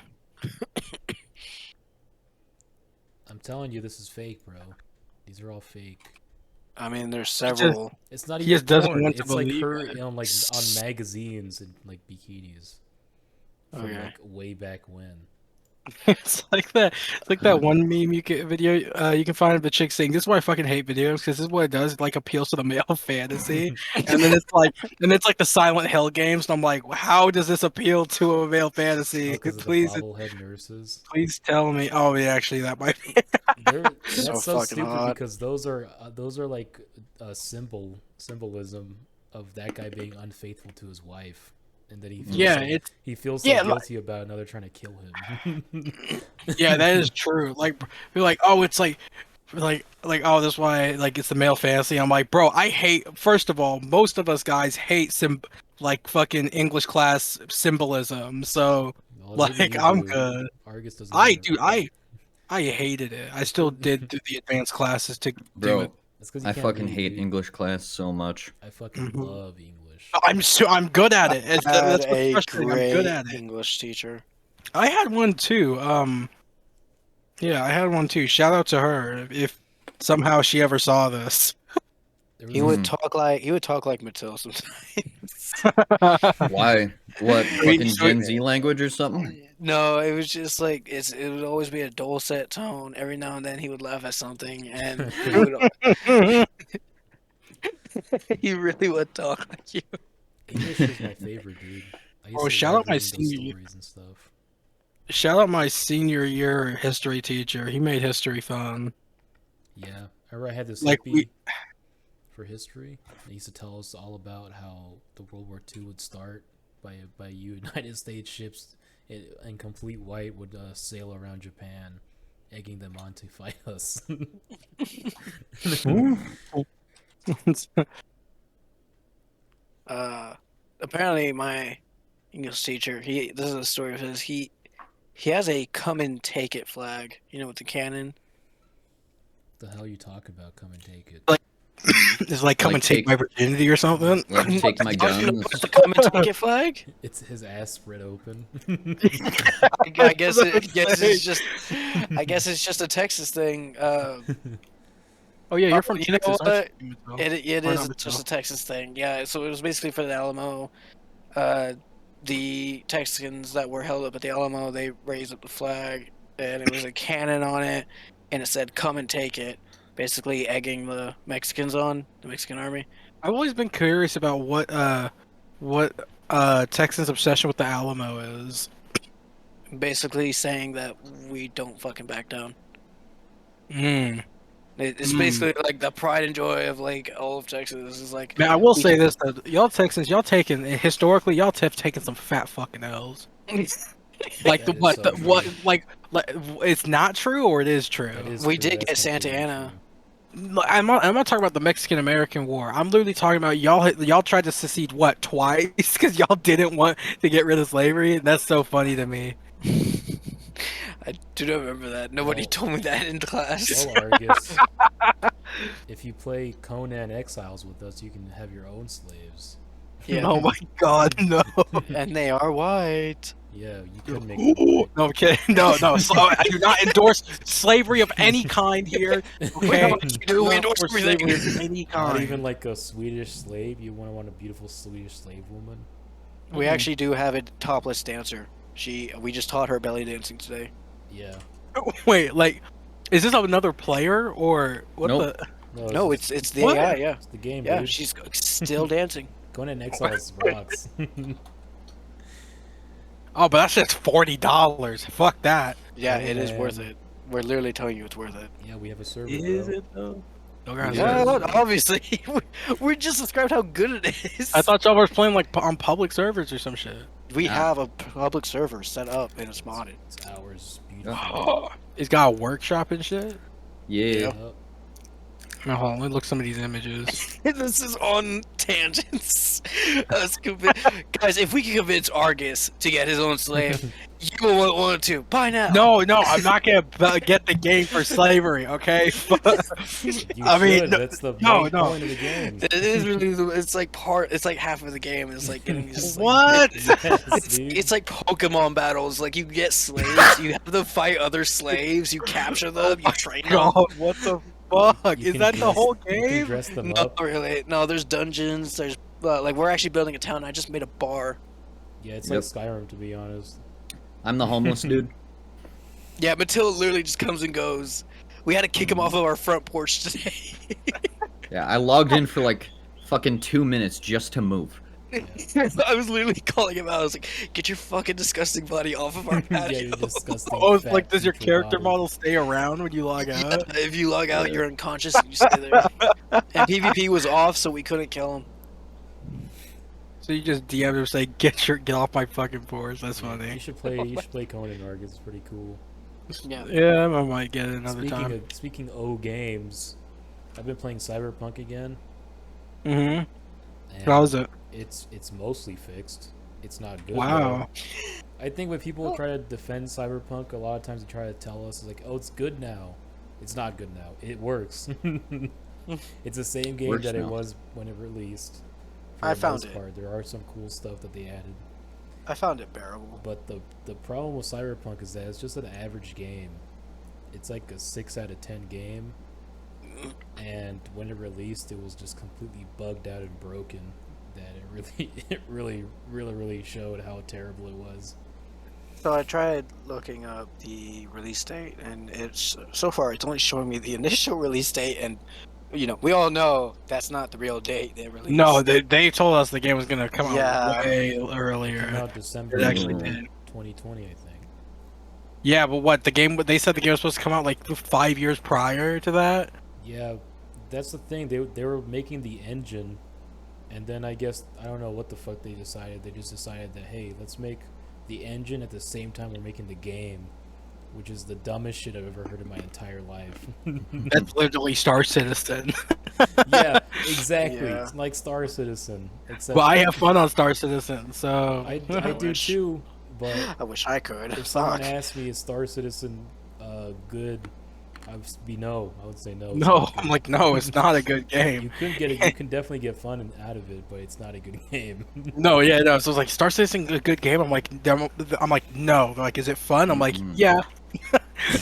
I'm telling you, this is fake, bro. These are all fake. I mean, there's several. It's not He even just doesn't porn. want to It's like believe her it. on like on magazines and like bikinis from Okay. like way back when. It's like that. It's like that one meme you can video. You can find of the chick saying, "This is why I fucking hate videos because this is what it does. It like appeals to the male fantasy." And then it's like the Silent Hill games. And I'm like, how does this appeal to a male fantasy? Because of the Please, bobblehead nurses. please tell me. Oh, yeah, actually, that might be. That's So so fucking stupid hot. because those are like a symbolism of that guy being unfaithful to his wife, and that he feels Yeah, so, it's he feels so yeah, like- guilty about another trying to kill him. yeah, that is true. Like, you're like, oh, it's like oh, that's why like it's the male fantasy. I'm like, bro, I hate. First of all, most of us guys hate like fucking English class symbolism. So Well, maybe like, you I'm do. good. Argus doesn't. I have- do. I hated it. I still did do the advanced classes to do Bro, it. That's 'cause you I can't fucking read, hate dude. English class so much. I fucking Mhm. love English. I'm good at it. I had That's what's a frustrating. I'm great good at it. English teacher. I had one too. Yeah, I had one too. Shout out to her if somehow she ever saw this. There was He this- would talk like Matill sometimes. Why? What? Wait, Fucking so- Gen Z language or something? No, it was just like it would always be a dulcet tone. Every now and then he would laugh at something, and he really would talk like you. English was my favorite, dude. I used Oh, to shout love out my reading those senior- stories and stuff. Shout out my senior year history teacher. He made history fun. Yeah, I remember I had this Like, hippie for history. He used to tell us all about how the World War II would start by United States ships in complete white would sail around Japan, egging them on to fight us. Apparently my English teacher, this is a story of his. He has a "come and take it" flag. You know, with the cannon. The hell you talk about? Come and take it. Like- It's like come Like and take take- my virginity or something. Like, take my Don't you know guns. what's the "come and take it" flag? It's his ass spread open. I guess it's just. I guess it's just a Texas thing. Oh yeah, you're from You know Texas. aren't what? you, Miguel? It Or is not just Matill. a Texas thing. Yeah, so it was basically for the Alamo. The Texans that were held up at the Alamo, they raised up the flag, and it was a cannon on it, and it said "come and take it," basically egging the Mexicans on, the Mexican army. I've always been curious about what Texans' obsession with the Alamo is. Basically saying that we don't fucking back down. Mm. It's basically like the pride and joy of like all of Texas. Is like, Man, I will we say can- this though, y'all Texans, y'all historically y'all have taken some fat fucking L's. Like That is what so the true. what like it's not true or it is true. That is We true, did that's get Santa completely Ana. true. I'm not talking about the Mexican American War. I'm literally talking about y'all tried to secede what twice because y'all didn't want to get rid of slavery, and that's so funny to me. I do not remember that. Nobody Well- told me that in class. Well, Argus, if you play Conan Exiles with us, you can have your own slaves. Yeah. Oh my god, no. And they are white. Yeah, you could make them Ooh, white. no, I'm kidding. No. So I do not endorse slavery of any kind here. Okay, do. We Not endorse for everything. slavery of any kind. Not even like a Swedish slave. You want a beautiful Swedish slave woman. We actually do have a topless dancer. We just taught her belly dancing today. Yeah. Wait, like, is this another player or what? Nope. The No, it's the What? AI. Yeah, it's the game, yeah. dude. She's still dancing. Conan Exiles rocks. Oh, but that's just $40. Fuck that. Yeah, Oh, it is worth man. it. We're literally telling you it's worth it. Yeah, we have a server. Is bro. it though? Okay, Yeah. Well, obviously, we just described how good it is. I thought y'all were playing like on public servers or some shit. We Ah. have a public server set up and it's modded. It's ours. Beautiful. It's got a workshop and shit. Yeah. Yep. Yep. Now, hold on, let me look at some of these images. This is on tangents. Guys, if we can convince Argus to get his own slave, you will want to. Buy now. No, I'm not gonna get the game for slavery, okay? You I mean, should. That's the no, main no. point of the game. It is really. It's like part. It's like half of the game. It's like getting. Just, like, What? Yes, dude. It's like Pokemon battles. Like you get slaves, you have to fight other slaves, you capture them, you train them. God, what the fuck? You Is can that the dress- whole You can game? dress them Not up. really. No, there's dungeons. There's like we're actually building a town. I just made a bar. Yeah, it's Yep. like Skyrim, to be honest. I'm the homeless dude. Yeah, Matill literally just comes and goes. We had to kick him off of our front porch today. Yeah, I logged in for like fucking 2 minutes just to move. I was literally calling him out. I was like, "Get your fucking disgusting body off of our Yeah, patio." you're disgusting. Oh, it's fat, like, does your putrid character body. model stay around when you log Yeah, out? if you log out, you're unconscious and you stay there. And PvP was off, so we couldn't kill him. So you just DM him say, get off my fucking porch. That's You funny. should play Conan Argus. It's pretty cool. Yeah. Yeah, I might get it another time. Speaking of games, I've been playing Cyberpunk again. Mm-hmm. And How is it? It's mostly fixed. It's not good. Wow. though. I think when people try to defend Cyberpunk, a lot of times they try to tell us like, "Oh, it's good now." It's not good now. It works. It's the same game Works that it now. was when it released. For I the found most it. part. There are some cool stuff that they added, I found it bearable. but the problem with Cyberpunk is that it's just an average game. It's like a 6 out of 10 game, and when it released, it was just completely bugged out and broken. That it really showed how terrible it was. So I tried looking up the release date, and it's so far it's only showing me the initial release date, and we all know that's not the real date they released. No, they told us the game was gonna come out Yeah. way It came earlier. out December It actually Mm. did. 2020, I think. Yeah, but what the game? They said the game was supposed to come out like 5 years prior to that. Yeah, that's the thing. They were making the engine, and then I guess I don't know what the fuck they decided. They just decided that hey, let's make the engine at the same time we're making the game, which is the dumbest shit I've ever heard in my entire life. That's literally Star Citizen. Yeah, exactly. Yeah. It's like Star Citizen. Except But I have fun on Star Citizen, so I do wish. too. But I wish I could. if someone Fuck. asked me is Star Citizen good, I would be no. I would say no. it's no, not good. I'm like, no, it's not a good You game. can get it. You can definitely get fun out of it, but it's not a good game. No, yeah, no. So it's like Star Citizen a good game. I'm like, no. They're like, is it fun? I'm like, Mhm. yeah.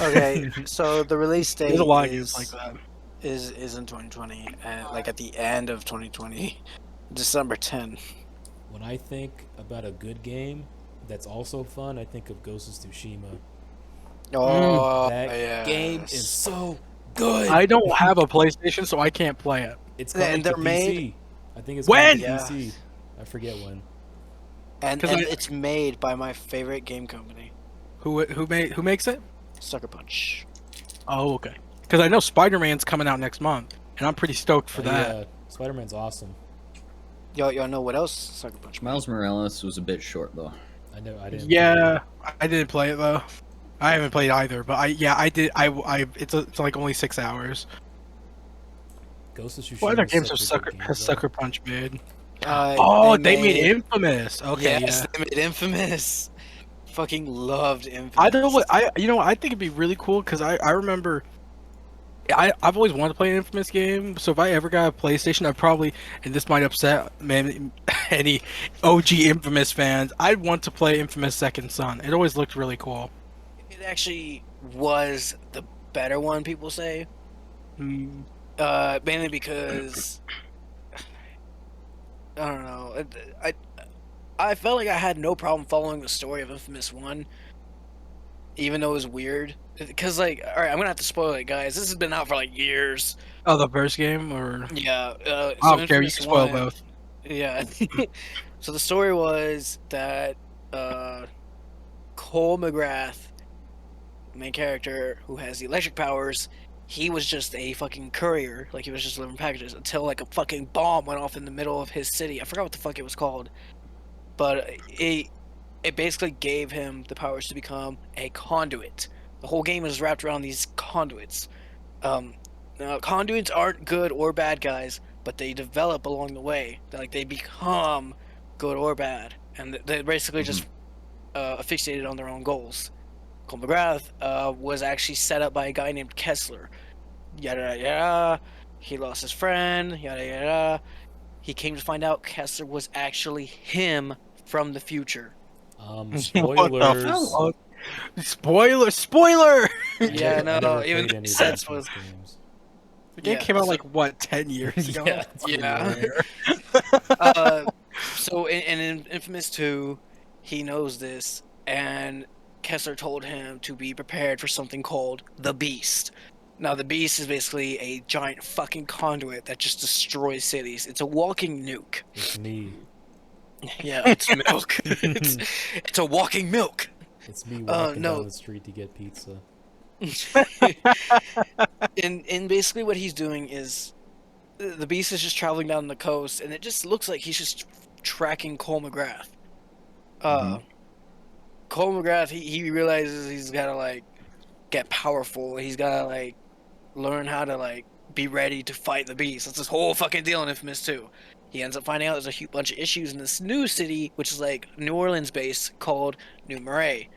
Okay, so the release date There's a lot of is, games like that. is in 2020, and like at the end of 2020, December 10. When I think about a good game that's also fun, I think of Ghost of Tsushima. Oh, That yes. game is so good. I don't have a PlayStation, so I can't play it. It's And coming to they're PC. made- I think it's When? coming to PC. I forget when. and 'Cause it's made by my favorite game company, Who makes it? Sucker Punch. Oh, okay. Because I know Spider-Man's coming out next month, and I'm pretty stoked for that. Yeah, Spider-Man's awesome. Y'all know what else Sucker Punch made? Miles Morales was a bit short though. I know. I didn't. Yeah, I didn't play it though. I haven't played either, but I did. It's like only 6 hours. Ghost of Tsushima. What other is games such a have good game, Has though. Sucker Punch made? Uh, They made Infamous. Okay, Yes, yeah. they made Infamous. Fucking loved Infamous. I don't know what I think it'd be really cool because I remember I've always wanted to play an Infamous game. So if I ever got a PlayStation, I'd probably, and this might upset any OG Infamous fans, I'd want to play Infamous Second Son. It always looked really cool. It actually was the better one, people say. Mm, Mainly because I don't know. I felt like I had no problem following the story of Infamous 1, even though it was weird. Because, like, alright, I'm gonna have to spoil it, guys. This has been out for, like, years. Oh, the first game, or Yeah. I don't care. You Infamous can spoil 1 both. Yeah. So the story was that Cole McGrath, main character who has the electric powers, he was just a fucking courier. Like, he was just delivering packages until, like, a fucking bomb went off in the middle of his city. I forgot what the fuck it was called. But it basically gave him the powers to become a conduit. The whole game is wrapped around these conduits. Now, conduits aren't good or bad guys, but they develop along the way. They become good or bad, and they're basically just fixated on their own goals. Cole McGrath was actually set up by a guy named Kessler. Yada yada yada. He lost his friend. Yada yada. He came to find out Kessler was actually him from the future. What the Spoilers. fuck? Spoiler! Yeah, I no, never even played any of sense those was. games. The game came out like what, 10 years ago? Yeah, it's Yeah. weird. So in Infamous 2, he knows this, and Kessler told him to be prepared for something called the Beast. Now, the Beast is basically a giant fucking conduit that just destroys cities. It's a walking nuke. It's me. Yeah, it's milk. It's a walking milk. It's me walking no. down the street to get pizza. And basically what he's doing is the Beast is just traveling down the coast, and it just looks like he's just tracking Cole McGrath. Cole McGrath, he realizes he's gotta like get powerful. He's gotta like learn how to like be ready to fight the Beast. That's this whole fucking deal in Infamous 2. He ends up finding out there's a huge bunch of issues in this new city, which is like New Orleans based, called New Marais.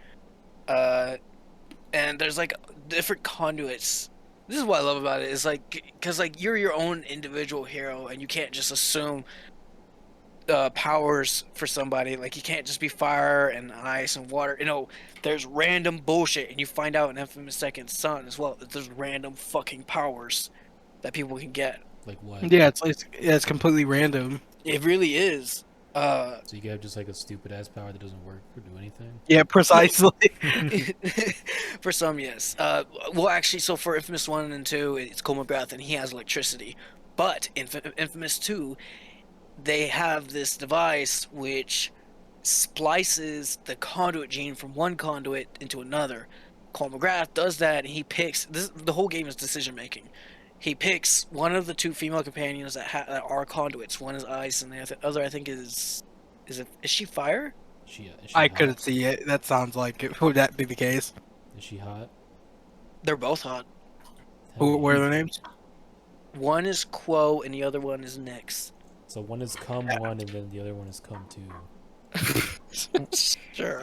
And there's like different conduits. This is what I love about it, is like, because like you're your own individual hero, and you can't just assume powers for somebody. Like, you can't just be fire and ice and water. You know, there's random bullshit, and you find out in Infamous Second Son as well that there's random fucking powers that people can get. Like what? Yeah, it's completely random. It really is. So you can have just like a stupid ass power that doesn't work or do anything. Yeah, precisely. For some, yes. Well, actually, so for Infamous 1 and 2, it's Cole McGrath, and he has electricity. But in Infamous 2, they have this device which splices the conduit gene from one conduit into another. Cole McGrath does that, and he picks... the whole game is decision-making. He picks one of the two female companions that are conduits. One is ice, and the other, I think, is she fire? Is she I hot? couldn't see it. That sounds like it. Would that be the case? Is she hot? They're both hot. What are their names? One is Quo, and the other one is Nyx. So one is cum one, and then the other one is cum two. Sure.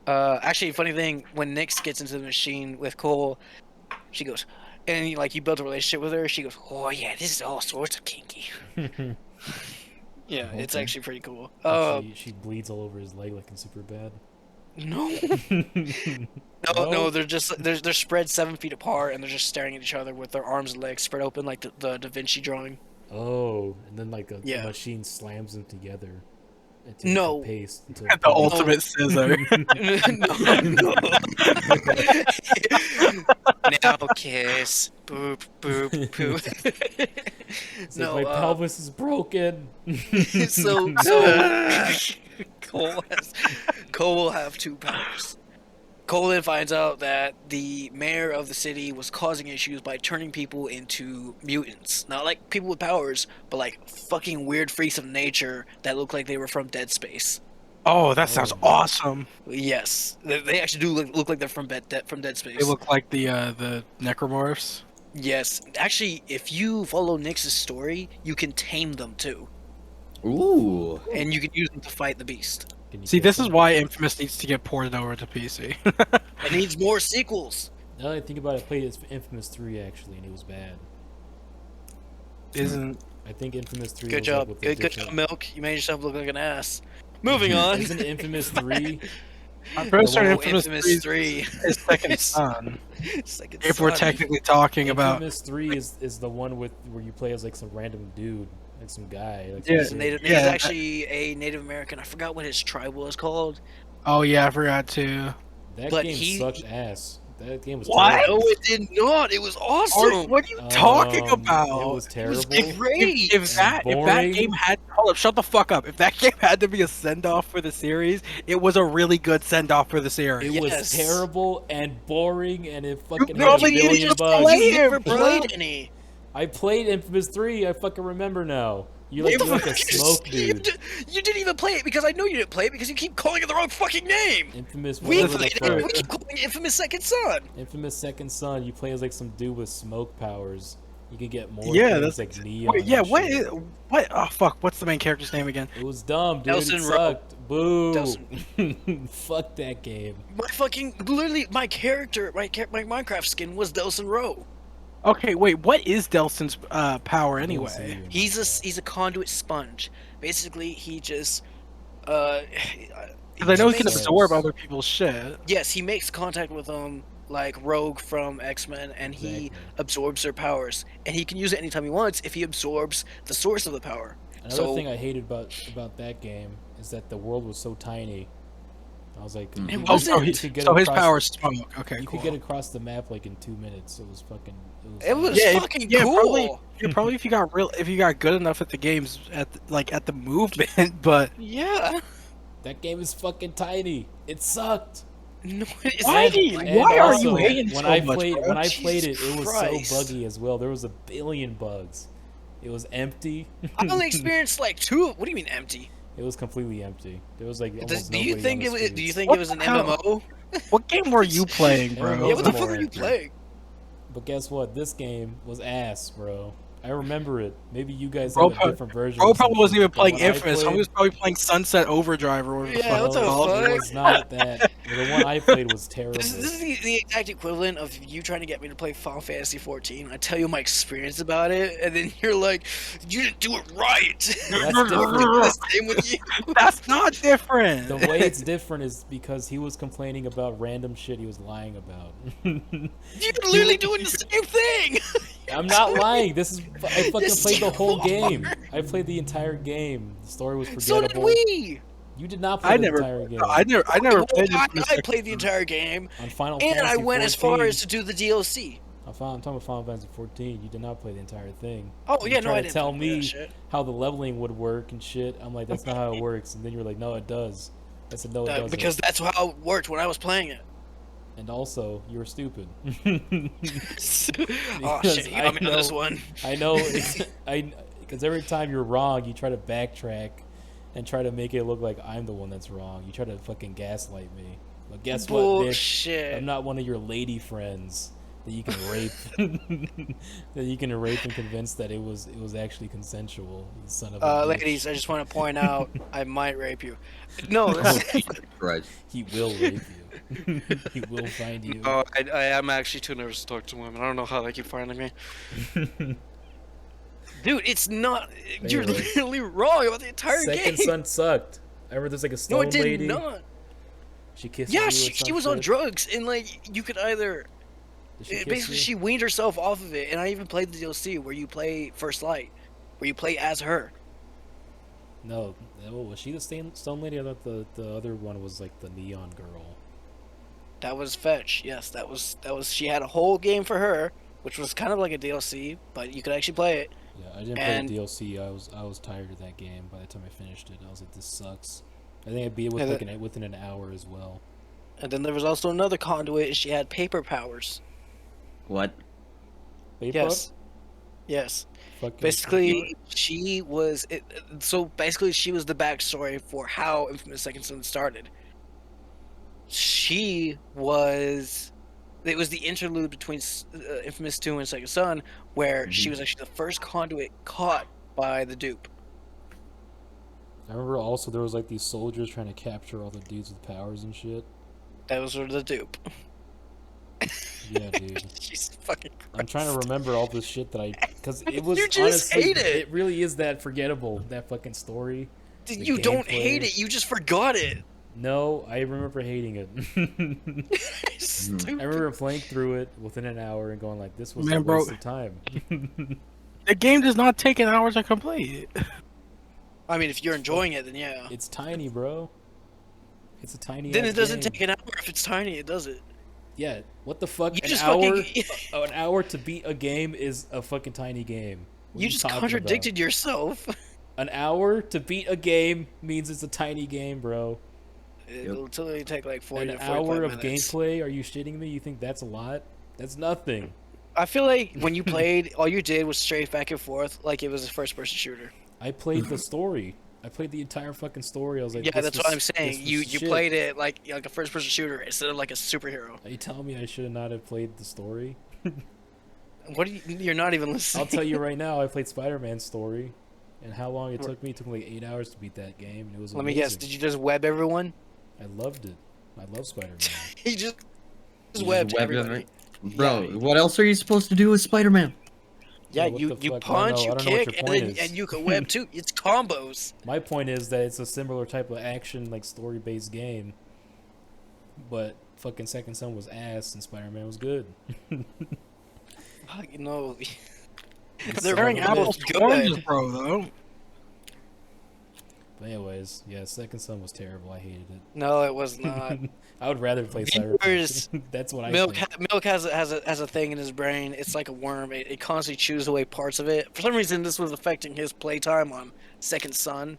Actually, funny thing, when Nyx gets into the machine with Cole, she goes, and you build a relationship with her, she goes, "Oh yeah, this is all sorts of kinky." Yeah, it's Okay. actually pretty cool. She bleeds all over his leg like in Superbad. No. No? No, they're spread 7 feet apart, and they're just staring at each other with their arms and legs spread open like the Da Vinci drawing. Oh, and then like a Yeah. machine slams them together. Into No. like, a paste. Until The ultimate scissor. Now kiss. Boop, boop, boop. It's like, my pelvis is broken. so Cole will have two powers. Cole then finds out that the mayor of the city was causing issues by turning people into mutants. Not like people with powers, but like fucking weird freaks of nature that look like they were from Dead Space. Oh, that sounds awesome. Yes, they actually do look like they're from Dead Space. They look like the necromorphs. Yes, actually, if you follow Nyx's story, you can tame them too, Ooh. and you can use them to fight the beast. Can you See, kill this is someone? why Infamous needs to get ported over to PC. It needs more sequels. Now that I think about it, I played Infamous 3 actually, and it was bad. Isn't I think Infamous 3 Good was job, like with the good job, different- Milk. You made yourself look like an ass. Moving on. Isn't Infamous 3? I'm pretty certain Oh, Infamous, Infamous 3 3. is Second Son. Second If we're Son. technically talking about, Infamous 3 is the one where you play as like some random dude, like some guy. Like Yeah, He's, some native, dude. he's Yeah. actually a Native American. I forgot what his tribe was called. oh yeah, I forgot to. That but game he- sucked ass. That game was What? terrible. No, it did not. It was awesome. What are you talking It about? was terrible. great. If that boring. game had hold up, shut the fuck up. If that game had to be a send off for the series, it was a really good send off for the series. It was Yes. terrible and boring, and it fucking had probably a billion didn't bugs. play You it, never bro. played any. I played Infamous 3. I fucking remember now. You're like, What you're the like a fuck? smoke You dude. you didn't even play it because I know you didn't play it because you keep calling it the wrong fucking name. Infamous, We whatever the played it. fuck. We keep calling it Infamous Second Son. Infamous Second Son. You play as like some dude with smoke powers. You can get more Yeah, things that's like neon. wait, yeah. and What? shit. What? Oh fuck! What's the main character's name again? It was dumb, dude. Delson It Rowe. sucked. Boo. Delson. Fuck that game. My fucking literally my character, my Minecraft skin was Delson Rowe. Okay, wait. What is Delson's power I don't see anyway? you in He's Minecraft. he's a conduit sponge. Basically, he just Because I know he can makes- absorb other people's shit. Yes, he makes contact with like Rogue from X-Men, and he Exactly. absorbs their powers, and he can use it anytime he wants if he absorbs the source of the power. Another So- thing I hated about that game is that the world was so tiny. I was like, It you Oh, wasn't. so, could get so his across- power is smoke. Okay, You cool. could get across the map like in 2 minutes. It was fucking. It was Yeah, fucking yeah, cool. probably if you got good enough at the games at the movement, but Yeah. That game is fucking tiny. It sucked. No, it's Why not. do you- And why are also, you hating when so I much, played bro? when I played it, Jesus it was Christ. so buggy as well. There was a billion bugs. It was empty. I only experienced like two. What do you mean empty? It was completely empty. There was like Do almost you nobody think on the it? Do you streets. think What it was an the hell? MMO? What game were you playing, Yeah, bro? Yeah, what the More fuck are you empty. playing? But guess what? This game was ass, bro. I remember it. Maybe you guys Bro, have a different version. Bro or probably wasn't something, even but playing when I Infamous. played- He was probably playing Sunset Overdrive or whatever. Yeah, what the No, fuck? it was not that. The one I played was terrible. This is the exact equivalent of you trying to get me to play Final Fantasy 14. I tell you my experience about it, and then you're like, "You didn't do it right." That's different. The same with you. That's not different. The way it's different is because he was complaining about random shit he was lying about. You're literally doing the same thing. I'm not lying. This is I fucking Yes, played the you whole game. are. I played the entire game. The story was So forgettable. did we. You did not play I the never, entire game. I never Well, played I Infamous. played the entire game, On Final and Fantasy I went as 14, far as to do the DLC. I'm talking about Final Fantasy 14. You did not play the entire thing. Oh You yeah, no, tried I to didn't tell play me that shit. how the leveling would work and shit. I'm like, that's not how it works. And then you were like, no, it does. I said, no, it doesn't. Because that's how it worked when I was playing it. And also, you were stupid. Oh Because shit, you got me on this one. I know, because every time you're wrong, you try to backtrack and try to make it look like I'm the one that's wrong. You try to fucking gaslight me. But guess what, bitch? Bullshit. I'm not one of your lady friends that you can rape. That you can rape and convince that it was actually consensual. You son of a bitch. Ladies, I just want to point out, I might rape you. No, that's- Right. He will rape you. He will find you. oh, I am actually too nervous to talk to women. I don't know how they keep finding me. Dude, it's not. You're Anyway. literally wrong about the entire Second game. Son sucked. I remember there's like a No, stone it did lady. not. She kissed Yeah, you. or she some was on shit. drugs, and like you could either. Did she kiss Basically, you? she weaned herself off of it, and I even played the DLC where you play First Light, where you play as her. No, was she the stone lady? I thought the other one was like the neon girl. That was Fetch. Yes, that was. She had a whole game for her, which was kind of like a DLC, but you could actually play it. Yeah, I didn't And- play the DLC. I was tired of that game by the time I finished it. I was like, this sucks. I think I beat it Yeah, within an hour as well. And then there was also another conduit, and she had paper powers. What? Paper? Yes. Yes. Fucking Basically, she was. So basically, she was the backstory for how Infamous Second Son started. She was. It was the interlude between Infamous 2 and Second Son, where she was actually the first conduit caught by the dupe. I remember also there was like these soldiers trying to capture all the dudes with powers and shit. That was sort of the dupe. Yeah, dude. She's fucking. I'm trying to remember all this shit that because it was You just honestly, hate it. It really is that forgettable, that fucking story. The You don't gameplay. hate it. You just forgot it. No, I remember hating it. Stupid. I remember playing through it within an hour and going like, "This was Man, a bro. waste of time." The game does not take an hour to complete. I mean, if you're enjoying it, then yeah. It's tiny, bro. It's a tiny. Then ass it doesn't game. take an hour if it's tiny. It does it. Yeah. What the fuck? You An just hour. fucking. An hour to beat a game is a fucking tiny game. What are You just talking contradicted yourself. about? An hour to beat a game means it's a tiny game, bro. It'll literally take like 40 An to 45 hour of minutes. gameplay? Are you shitting me? You think that's a lot? That's nothing. I feel like when you played, all you did was strafe back and forth like it was a first-person shooter. I played the story. I played the entire fucking story. I was like, Yeah, that's what I'm this saying. was You shit. played it like a first person shooter instead of like a superhero. Are you telling me I should not have played the story? What you're not even listening. I'll tell you right now, I played Spider-Man's story, and how long it took me. It took me like 8 hours to beat that game, and it was Let amazing. me guess. Did you just web everyone? I loved it. I love Spider-Man. He just You webbed just webbed everybody. Bro, Yeah. what else are you supposed to do with Spider-Man? Yeah, what you the fuck? I punch, you don't know what kick, your point and is. you can web too. It's combos. My point is that it's a similar type of action, like story-based game, but fucking Second Son was ass and Spider-Man was good. Fuck, no. They're Comparing both apples to good. oranges, bro. Though. But anyways, yeah, Second Son was terrible. I hated it. No, it was not. I would rather play Viewers- Cyberpunk. That's what I Milk think. Milk has a thing in his brain. It's like a worm. It constantly chews away parts of it. For some reason, this was affecting his playtime on Second Son.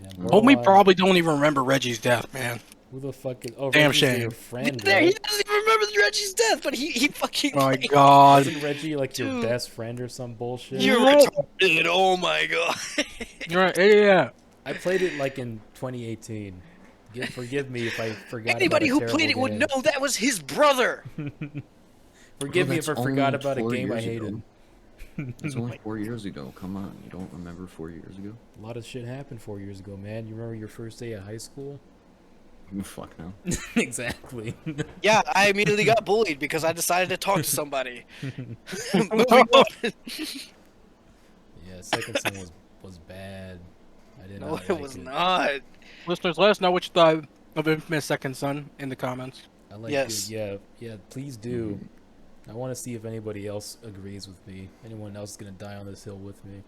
Yeah, Homie Borderline- probably don't even remember Reggie's death, man. Who the fuck is? Oh, Damn Reggie's shame. your friend, There, he right? doesn't even remember Reggie's death, but he fucking. Oh my like, god. Isn't Reggie like your Dude. best friend or some bullshit? You're No. retarded. Oh my god. You're right. Yeah. I played it like in 2018. Forgive me if I forgot. Anybody about who a played it terrible would game. know that was his brother. Forgive Bro, me if I that's forgot only about a 4 game I years hated. ago. It's only 4 years ago. Come on, you don't remember 4 years ago? A lot of shit happened 4 years ago, man. You remember your first day at high school? Fuck no. Exactly. Yeah, I immediately got bullied because I decided to talk to somebody. Moving on. Yeah, Second Son was bad. I did No, not it like was it. not. Listeners, let us know what you thought of Infamous Second Son in the comments. I like Yes. it. Yeah, please do. I want to see if anybody else agrees with me. Anyone else is gonna die on this hill with me.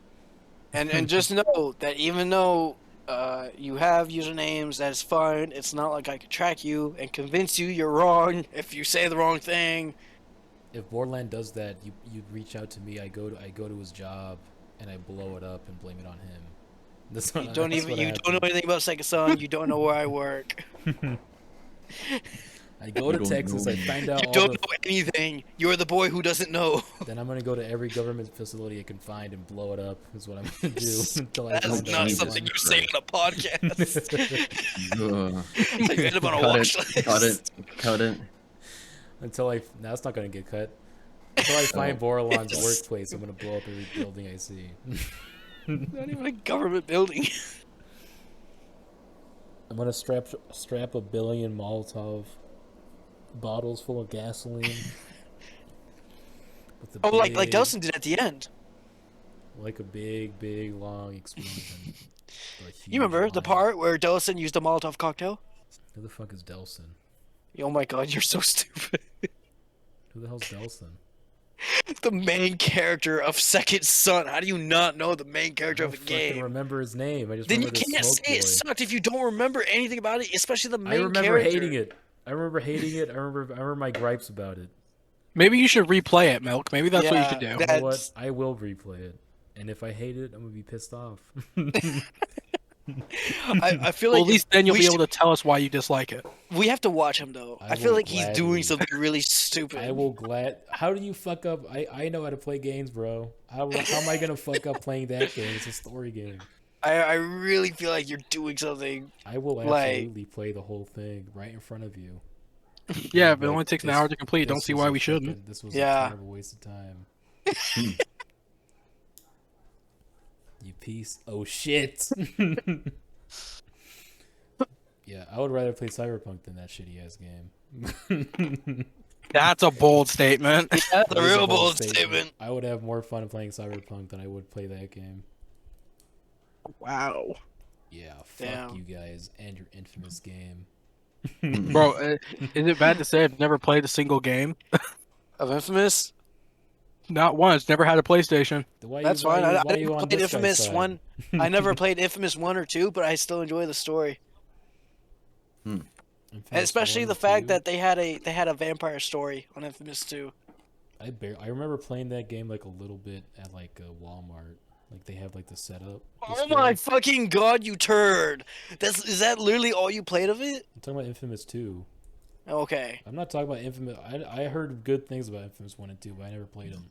And just know that even though you have usernames, that's fine. It's not like I could track you and convince you you're wrong if you say the wrong thing. If Borderland does that, you reach out to me. I go to his job and I blow it up and blame it on him. That's You don't know anything about Second Son. You don't know where I work. I go You to don't Texas. know I me. find out You all don't the. know anything. You're the boy who doesn't know. Then I'm gonna go to every government facility I can find and blow it up. Is what I'm gonna do until I That's find Oh, not out Jesus something you one. say on a podcast. Ugh. You end up on a Cut watch it. Cut list. it. Cut it. Until I. No, it's not gonna get cut. Until I find Oh. Bordelon's Yes. workplace, I'm gonna blow up every building I see. Not even a government building. I'm gonna strap a billion Molotov bottles full of gasoline. With a Oh, like big- Delson did at the end. like a big, long explosion. A huge You remember the line. part where Delson used a Molotov cocktail? Who the fuck is Delson? Oh my god, you're so stupid. Who the hell's Delson? The main character of Second Son. How do you not know the main I character don't of a fucking game? remember his name. I just Then you remember the can't smoke say it boy. sucked if you don't remember anything about it, especially the main I remember character. hating it. I remember hating it. I remember my gripes about it. Maybe you should replay it, Milk. Maybe that's what you Yeah, should do. You know That's- what? I will replay it. And if I hate it, I'm gonna be pissed off. I feel Well, like at least then you'll we be able to tell us why you dislike it. We have to watch him though. I I feel will like he's gladly. doing something really stupid. I will How do you fuck up? I know how to play games, bro. How am I gonna fuck up playing that game? It's a story game. I really feel like you're doing something. I will Like- absolutely play the whole thing right in front of you. Yeah, if it Like, only takes an this- hour to complete, don't this see was why a we shouldn't. fucking- This was Yeah. a terrible waste of time. You piece of shit. Yeah, I would rather play Cyberpunk than that shitty ass game. That's a bold statement. That's That a is real bold bold statement. I would have more fun playing Cyberpunk than I would play that game. Wow. Yeah, fuck Damn. you guys and your infamous game. Bro, is it bad to say I've never played a single game? Of Infamous? Not once. Never had a PlayStation. Why That's why fine. I why you never on played this guy's Infamous side? 1. I never played Infamous 1 or 2, but I still enjoy the story. Infamous And especially 1 the and fact 2? that they had a vampire story on Infamous 2. I remember playing that game like a little bit at like a Walmart. Like they have like the setup. Oh display. my fucking god, you turd! Is that literally all you played of it? I'm talking about Infamous 2. Okay. I'm not talking about Infamous. I heard good things about Infamous 1 and 2, but I never played them.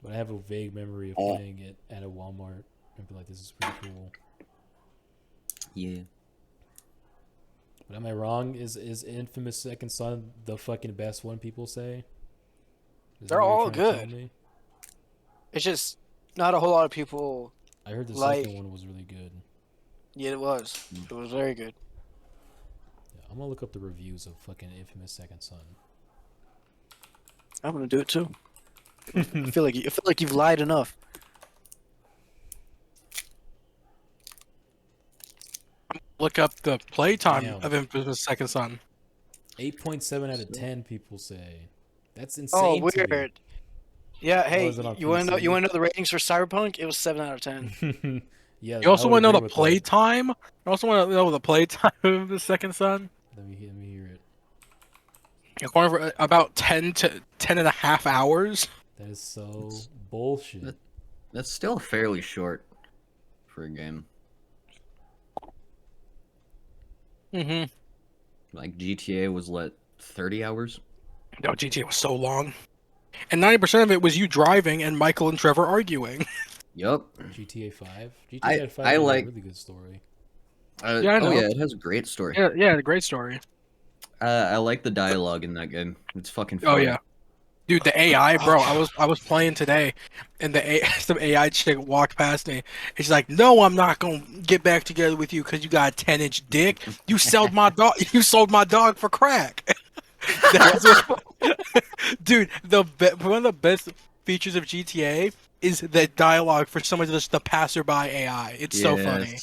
But I have a vague memory of playing it at a Walmart. and be like, this is pretty cool. Yeah. But am I wrong? Is Infamous Second Son the fucking best one? People say. Is that They're what you're all trying to tell good. me? It's just not a whole lot of people. I heard the Like- second one was really good. Yeah, it was. It was very good. Yeah, I'm gonna look up the reviews of fucking Infamous Second Son. I'm gonna do it too. I feel like you've lied enough. Look up the playtime Damn. of Infamous Second Son. 8.7 out of 10 people say. That's insane. Oh, to me. weird. Yeah, hey, is it on you want to know? PC? You want to know the ratings for Cyberpunk? It was 7 out of 10. Yeah. You also I would want to know agree the with that. playtime? You also want to know the playtime of the Second Son? Let me hear it. According for about 10 to 10.5 hours. That is so bullshit. That's still fairly short for a game. Mm-hmm. Like GTA was 30 hours. No, GTA was so long. And 90% of it was you driving and Michael and Trevor arguing. Yup. GTA 5. GTA I 5 I has like. a really good story. Yeah, I know. Oh yeah, it has a great story. Yeah, great story. I like the dialogue in that game. It's fucking Oh fun. yeah. Dude, the AI, bro. I was playing today, and some AI chick walked past me, and she's like, "No, I'm not gonna get back together with you because you got a 10-inch dick. You sold my dog. You sold my dog for crack." That's what, dude. One of the best features of GTA is the dialogue for someone just the passerby AI. It's so funny.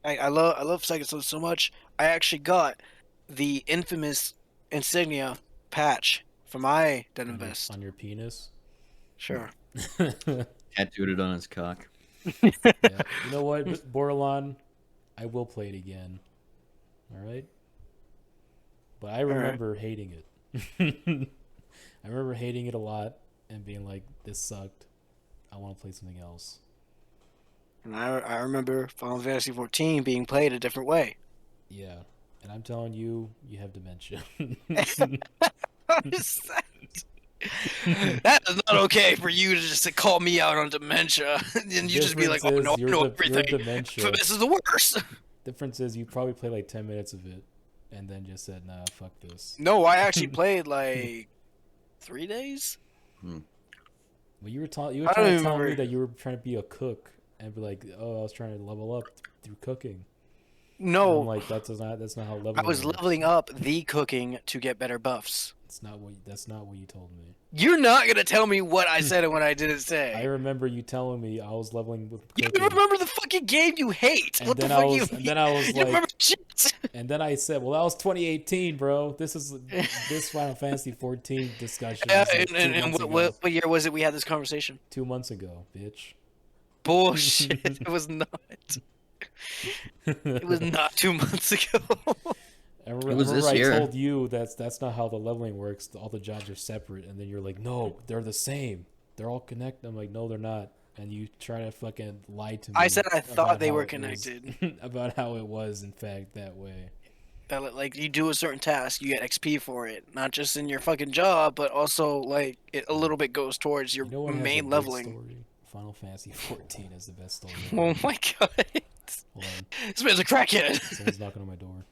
I love Second Son so much. I actually got the infamous insignia patch for my denim vest. On your penis. Sure. Tattooed it on his cock. Yeah. You know what, Bordelon? I will play it again. All right. But I remember hating it. I remember hating it a lot and being like, "This sucked. I want to play something else." And I remember Final Fantasy 14 being played a different way. Yeah, and I'm telling you, you have dementia. What is that? That is not okay for you to just call me out on dementia and you just be like, "Oh Difference no, is I know your everything. dementia. This is the worst." Difference is you probably played like 10 minutes of it, and then just said, "Nah, fuck this." No, I actually played like 3 days. Well, you were trying to don't tell even me remember. that you were trying to be a cook and be like, "Oh, I was trying to level up through cooking." And No, I'm like, that's not how leveling I was works. leveling up the cooking to get better buffs. That's not what you told me. You're not gonna tell me what I said and what I didn't say. I remember you telling me I was leveling with You cooking. remember the fucking game you hate. And What the then fuck I you was, and then I was You like, remember shit. and then I said, "Well, that was 2018, bro. This Final Fantasy 14 discussion." Yeah, was like 2 and months ago. what year was it we had this conversation? 2 months ago, bitch. Bullshit. It was not. It was not 2 months ago. I remember, It was this I year. told you that's not how the leveling works. All the jobs are separate, and then you're like, "No, they're the same. They're all connected." I'm like, "No, they're not." And you try to fucking lie to me. I said I about thought they how were it was- connected. about how it was, in fact, that way. Like you do a certain task, you get XP for it, not just in your fucking job, but also like a little bit goes towards your You know what has a main good leveling. story? Final Fantasy 14 is the best story. Oh ever. my god, Hold on. this man's a crackhead. Someone's knocking on my door.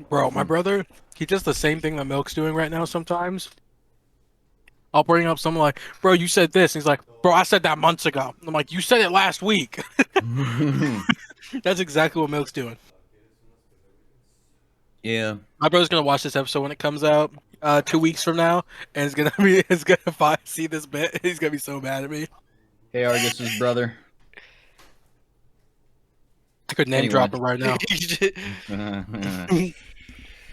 Bro, my brother, he does the same thing that Milk's doing right now sometimes. I'll bring up something like, "Bro, you said this." And he's like, "Bro, I said that months ago." I'm like, "You said it last week." That's exactly what Milk's doing. Yeah. My brother's gonna watch this episode when it comes out 2 weeks from now, and see this bit. He's gonna be so mad at me. Hey, Argus's brother. I could name Anyway. drop him right now.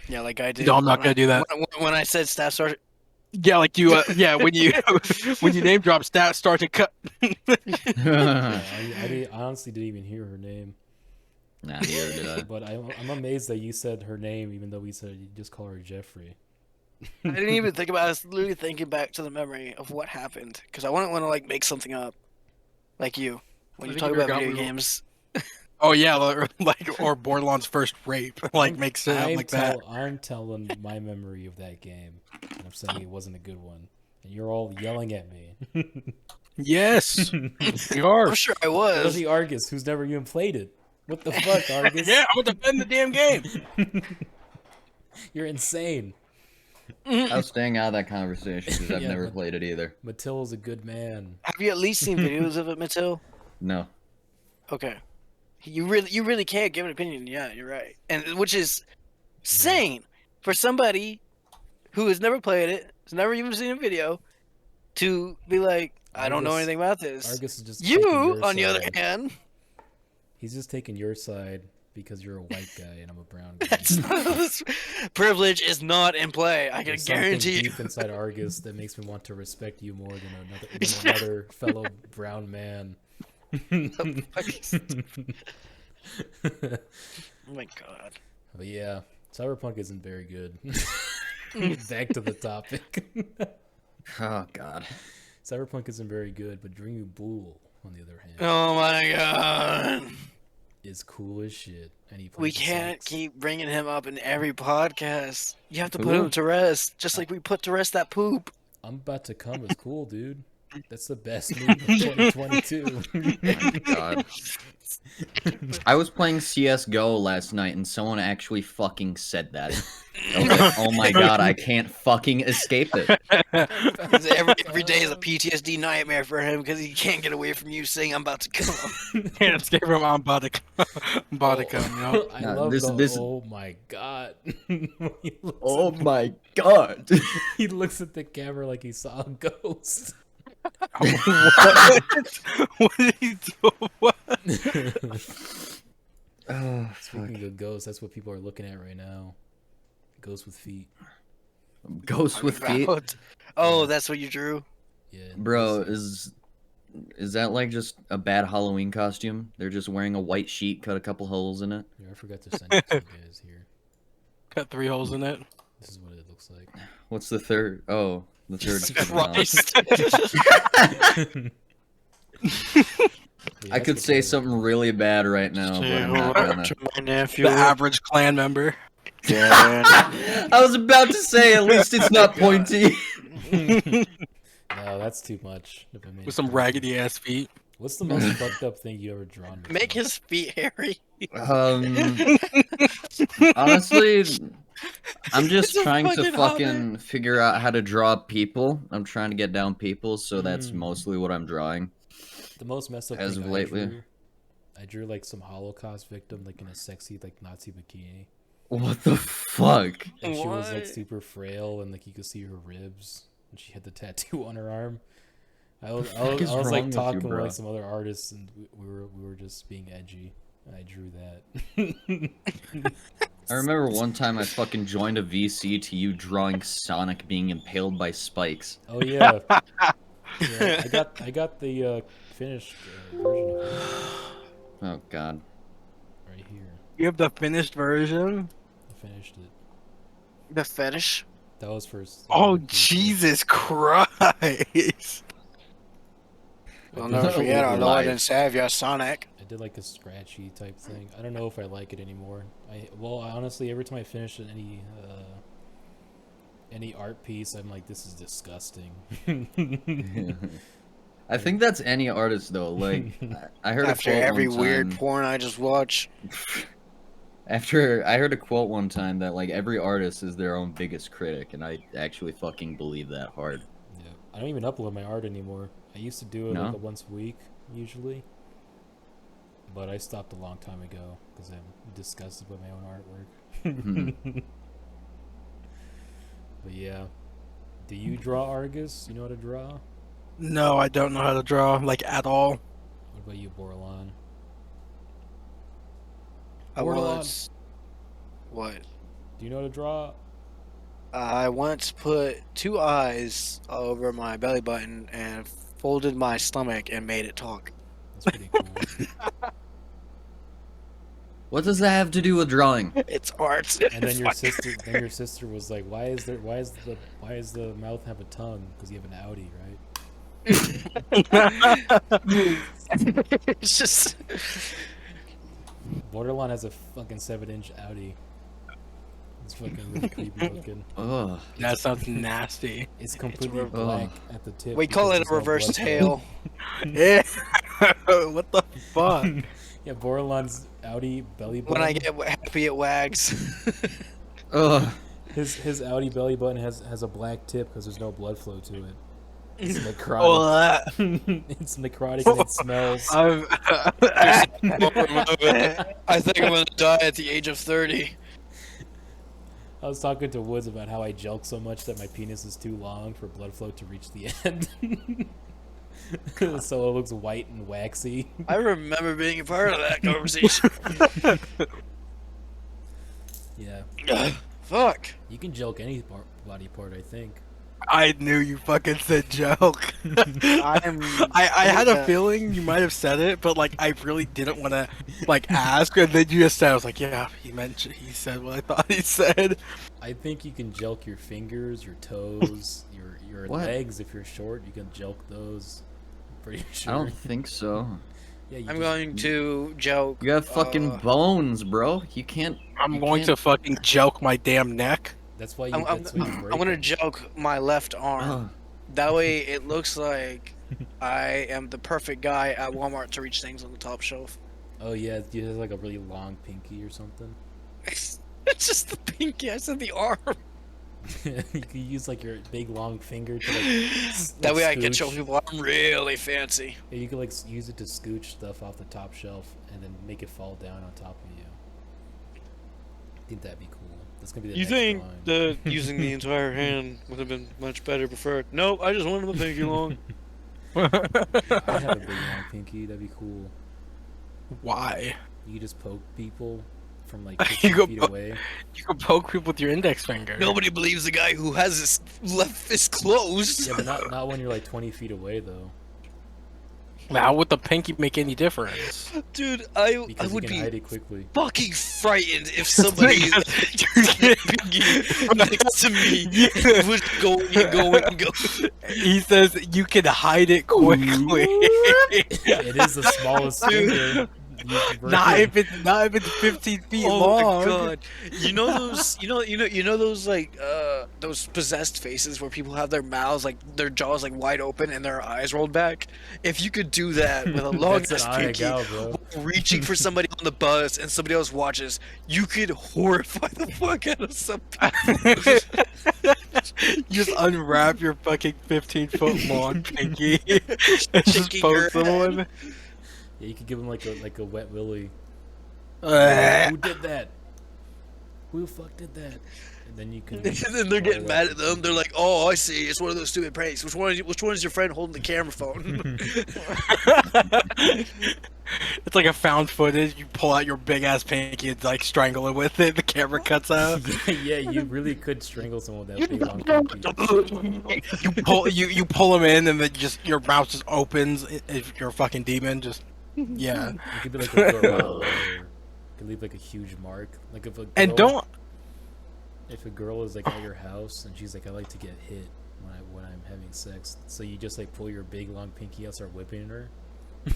Yeah, like I did. No, I'm not when gonna I- do that. When I said staff sergeant, Yeah, like you. Yeah, when you when you name drop stats start to cut. I honestly didn't even hear her name. Nah, here did I. But I'm amazed that you said her name, even though we said you just call her Jeffrey. I didn't even think about it. I was literally thinking back to the memory of what happened because I wouldn't want to like make something up, like you when I you think talk you about got video me- games. Oh yeah, like or Bordelon's first rape, like makes it up like that. I'm telling my memory of that game, and I'm saying it wasn't a good one, and you're all yelling at me. Yes, we are. I'm sure I That was was. the Argus, who's never even played it. What the fuck, Argus? Yeah, I'm gonna defend the damn game. You're insane. I was staying out of that conversation because I've Yeah, never but- played it either. Matill is a good man. Have you at least seen videos of it, Matill? No. Okay. You really can't give an opinion. Yeah, you're right. And which is insane for somebody who has never played it, has never even seen a video, to be like, I don't know Argus- anything about this. Argus is just taking You, your on the other side. hand, He's just taking your side because you're a white guy and I'm a brown guy. that's, privilege is not in play. I can There's something guarantee you. deep inside Argus that makes me want to respect you more than another fellow brown man. Oh my god. But yeah, Cyberpunk isn't very good. Back to the topic. Oh God. Cyberpunk isn't very good, but Dreamy Bull, on the other hand, Oh my god. is cool as shit. And he plays We the can't sax. keep bringing him up in every podcast. You have to put Who? him to rest, just like we put to rest that poop. I'm about to come is cool, dude. That's the best move of 2022. My God. I was playing CS:GO last night and someone actually fucking said that. I was like, oh my God, I can't fucking escape it. Every day is a PTSD nightmare for him because he can't get away from you saying, I'm about to come. Can't escape from I'm about to come, you know? I No, love this- oh my god. He looks Oh at- my God. He looks at the camera like he saw a ghost. What? What did he do? What? Oh, Speaking of ghosts, that's what people are looking at right now. Ghosts with feet. Ghost with feet? Oh, that's what you drew? Yeah. Bro, ghosts- is that like just a bad Halloween costume? They're just wearing a white sheet, cut a couple holes in it. Here, I forgot to send it to you guys here. Cut 3 holes in it. This is what it looks like. What's the third? Oh, the third. Jesus one. Christ. Yeah, I that's could what say they- something really bad right now, but I'm not gonna. My nephew. The average clan member. I was about to say, at least it's not pointy. No, that's too much. If I made With it some pointy. raggedy ass feet. What's the most fucked up thing you ever drawn? Make Michelle? his feet hairy. Honestly, I'm just It's a trying to fucking fucking figure out how to draw people. I'm trying to get down people, so that's Mm. mostly what I'm drawing. The most messed up As thing of lately. I drew like some Holocaust victim, like in a sexy like Nazi bikini, What the fuck? and she was like What? super frail, and like you could see her ribs, and she had the tattoo on her arm. I was is wrong like with you, talking with bro? like some other artists, and we were just being edgy, and I drew that. I remember one time I fucking joined a VC to you drawing Sonic being impaled by spikes. Oh yeah, yeah. I got the finished version of it Oh God. right here. You have the finished version? I finished it. The fetish? That was first. Oh, Jesus Christ. I'll never forget our Lord Life. and Savior, Sonic. I did like a scratchy type thing. I don't know if I like it anymore. Honestly, every time I finish any art piece, I'm like, this is disgusting. I think that's any artist though. Like I heard After a quote every one weird time- porn I just watch. After I heard a quote one time that like every artist is their own biggest critic, and I actually fucking believe that hard. Yeah, I don't even upload my art anymore. I used to do it No? like once a week usually, but I stopped a long time ago because I'm disgusted with my own artwork. Hmm. But yeah, do you draw, Argus? You know how to draw? No, I don't know how to draw, like, at all. What about you, Bordelon? I Bordelon. once. What? Do you know how to draw? I once put 2 eyes over my belly button and folded my stomach and made it talk. That's pretty cool. What does that have to do with drawing? It's art. And then your sister was like, why is the mouth have a tongue? Because you have an Audi, right? It's just. Borderline has a fucking 7-inch Audi. It's fucking really creepy looking. Ugh. That sounds nasty. It's completely Ugh. black at the tip. We call because it there's a no reverse blood flow. tail. Yeah. What the fuck? Yeah, Bordelon's Audi belly button. When I get happy, it wags. Ugh. His Audi belly button has a black tip because there's no blood flow to it. It's Oh, necrotic. It's necrotic and it smells. I think I'm gonna die at the age of 30. I was talking to Woods about how I jelk so much that my penis is too long for blood flow to reach the end. So it looks white and waxy. I remember being a part of that conversation. Yeah. Fuck. You can jelk any body part, I think. I knew you fucking said joke. I'm. I had a feeling you might have said it, but like I really didn't want to like ask, and then you just said, I was like, yeah, he said what I thought he said. I think you can jelk your fingers, your toes, your What? legs. If you're short, you can jelk those. I'm pretty sure. I don't think so. Yeah, you I'm just- going to joke. You have fucking bones, bro. You can't. I'm you going can't- to fucking joke my damn neck. That's why you. I'm that's why you break gonna them. joke my left arm. Ugh. That way, it looks like I am the perfect guy at Walmart to reach things on the top shelf. Oh yeah, you have like a really long pinky or something. It's just the pinky. I said the arm. You could use like your big long finger to That way, I can scooch. show people I'm really fancy. Yeah, you could like use it to scooch stuff off the top shelf and then make it fall down on top of you. I think that'd be cool. That's gonna be the You next think drawing. that using the entire hand would have been much better preferred? Nope, I just wanted the pinky long. I have a big long pinky. That'd be cool. Why? You could just poke people from like You 50 go feet po- away. You can poke people with your index finger. Nobody believes the guy who has his left fist closed. Yeah, but not when you're like 20 feet away though. How would the pinky make any difference? Dude, I Because you would can be hide it quickly. fucking frightened if somebody next to me was going and going and going. He says you can hide it quickly. It is the smallest finger. Not if it's 15 feet Oh long. my god! You know those? You know those like those possessed faces where people have their mouths like their jaws like wide open and their eyes rolled back. If you could do that with a long That's ass an eye pinky, gal, bro. reaching for somebody on the bus and somebody else watches, you could horrify the fuck out of some people. You just unwrap your fucking 15-foot long pinky and just Shaking your poke someone. Yeah, you could give him like a wet willy. Ugh. Who did that? Who the fuck did that? And then you can. And then they're getting mad at them. They're like, "Oh, I see. It's one of those stupid pranks. Which one is your friend holding the camera phone?" It's like a found footage. You pull out your big ass pinky and like strangle it with it. The camera cuts out. Yeah, you really could strangle someone with that big long pinky. You pull them in and then just your mouth just opens. If you're a fucking demon, just yeah. You could be like a girl. Or you could leave like a huge mark. Like if a girl, And don't if a girl is like at your house and she's like, I like to get hit when I'm having sex, so you just like pull your big long pinky out, start whipping her,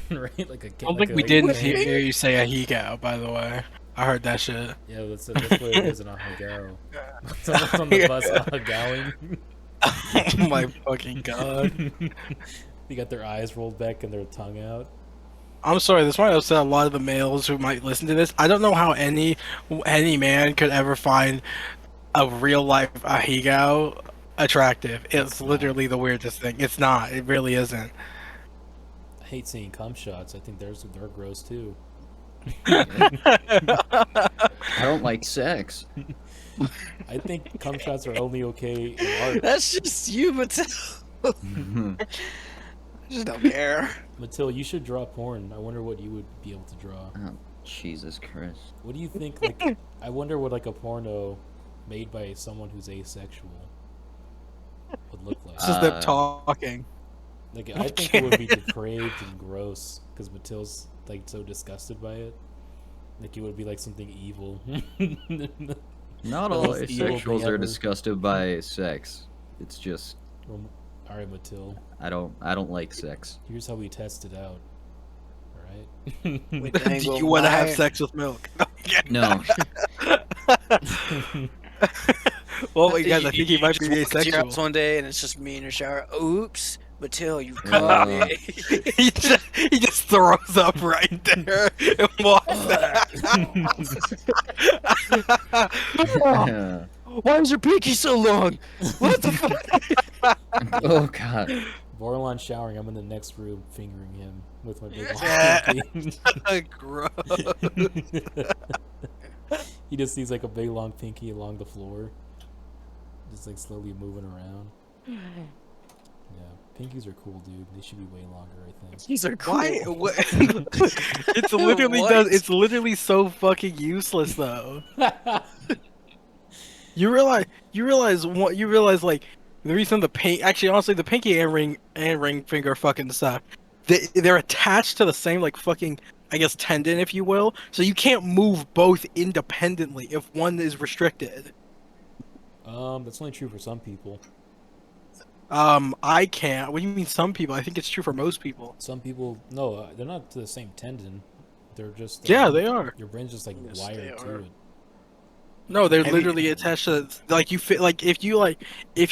right? Like a. I don't think we didn't hear you say a he-gow, by the way. I heard that shit. Yeah, that's what it is in a hagao. Someone's on the bus hagawing. Oh my fucking god. They got their eyes rolled back and their tongue out. I'm sorry, this might upset a lot of the males who might listen to this. I don't know how any man could ever find a real life ahigo attractive. It's literally the weirdest thing. It's not. It really isn't. I hate seeing cum shots. I think they're gross too. I don't like sex. I think cum shots are only okay in art. That's just you, Matill. I just don't care. Matill, you should draw porn. I wonder what you would be able to draw. Oh, Jesus Christ. What do you think? Like, I wonder what like a porno made by someone who's asexual would look like. It's just them talking. Like, I think it would be depraved and gross because Matill's like so disgusted by it. Like, it would be like something evil. Not all Most evil thing asexuals are ever. disgusted by sex. It's just Well, all right, Matill. I don't like sex. Here's how we test it out. All right. Do you want to have sex with milk? No. Well, guys, I think he might be just walk into your house asexual. one day and it's just me in your shower. Oops, Matill, you caught me. He just throws up right there and walks out. Why is your pinky so long? What the fuck? Oh god. Bordelon showering. I'm in the next room fingering him with my big Yeah. long pinky. Gross. He just sees like a big long pinky along the floor, just like slowly moving around. Yeah, pinkies are cool, dude. They should be way longer, I think. These are cool. Why? It's literally What? It's literally so fucking useless, though. You realize like the reason the pink. Actually, honestly, the pinky and ring finger fucking suck. They're attached to the same like fucking, I guess, tendon, if you will. So you can't move both independently if one is restricted. That's only true for some people. I can't. What do you mean some people? I think it's true for most people. Some people, no, they're not to the same tendon. They're just Yeah, they are. Your brain's just like Yes, wired they to are. it. No, they're Have you- literally attached to like you fit like if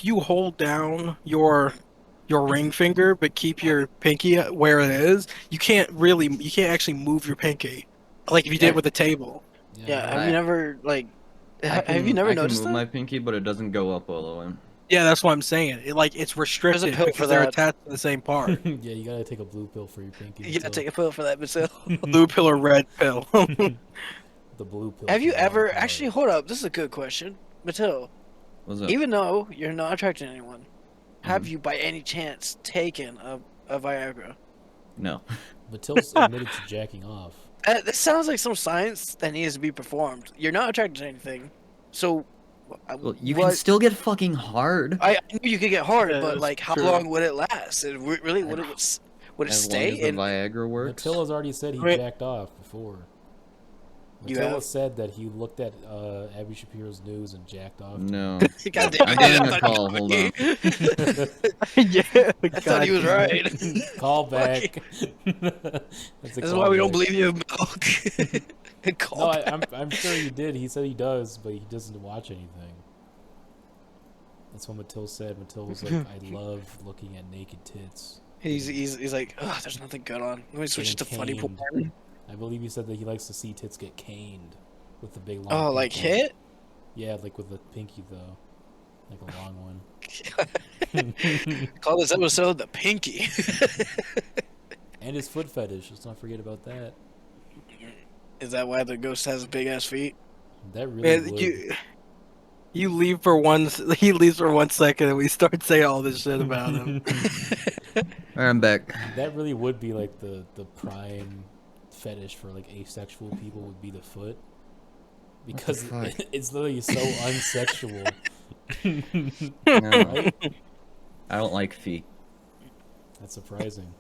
you hold down your ring finger but keep your pinky where it is, you can't actually move your pinky like if you did with a table. Yeah, have I- you never like? Have you I never can noticed move that? my pinky, but it doesn't go up all the way. Yeah, that's what I'm saying. It's restricted pill for because they're that. attached to the same part. Yeah, you gotta take a blue pill for your pinky. You gotta until- take a pill for that, Matill. Blue pill or red pill. the blue pill. Have you for the ever wild card. actually? Hold up, this is a good question, Matill. What's up? Even though you're not attracted to anyone, have Mhm. you by any chance taken a Viagra? No. Matill's admitted to jacking off. This sounds like some science that needs to be performed. You're not attracted to anything, so Well, you can what? still get fucking hard. I knew you could get hard, Yeah, but that's like, how true. long would it last? It really would it As long stay as the in? Viagra works. Mattil has already said he Wait. jacked off before. You Mattil have? has said that he looked at Abby Shapiro's news and jacked off. No. God damn I'm it, getting I a thought call, you- hold on. Yeah, I thought he was right. Call back. That's This is why we don't believe you, Milk. No, Call back. I'm sure he did. He said he does, but he doesn't watch anything. That's what Mattil said. Mattil was like, I love looking at naked tits. He's like, oh, there's nothing good on. Let me switch it to funny Getting porn. caned. I believe he said that he likes to see tits get caned with the big long. Oh, like pinky. hit? Yeah, like with the pinky though, like a long one. Call this episode the Pinky. And his foot fetish. Let's not forget about that. Is that why the ghost has big ass feet? That really Man, would. you leave for one. He leaves for 1 second, and we start saying all this shit about him. Alright, I'm back. That really would be like the prime fetish for like asexual people would be the foot, because fuck? it's literally so unsexual. No, Right? I don't like feet. That's surprising.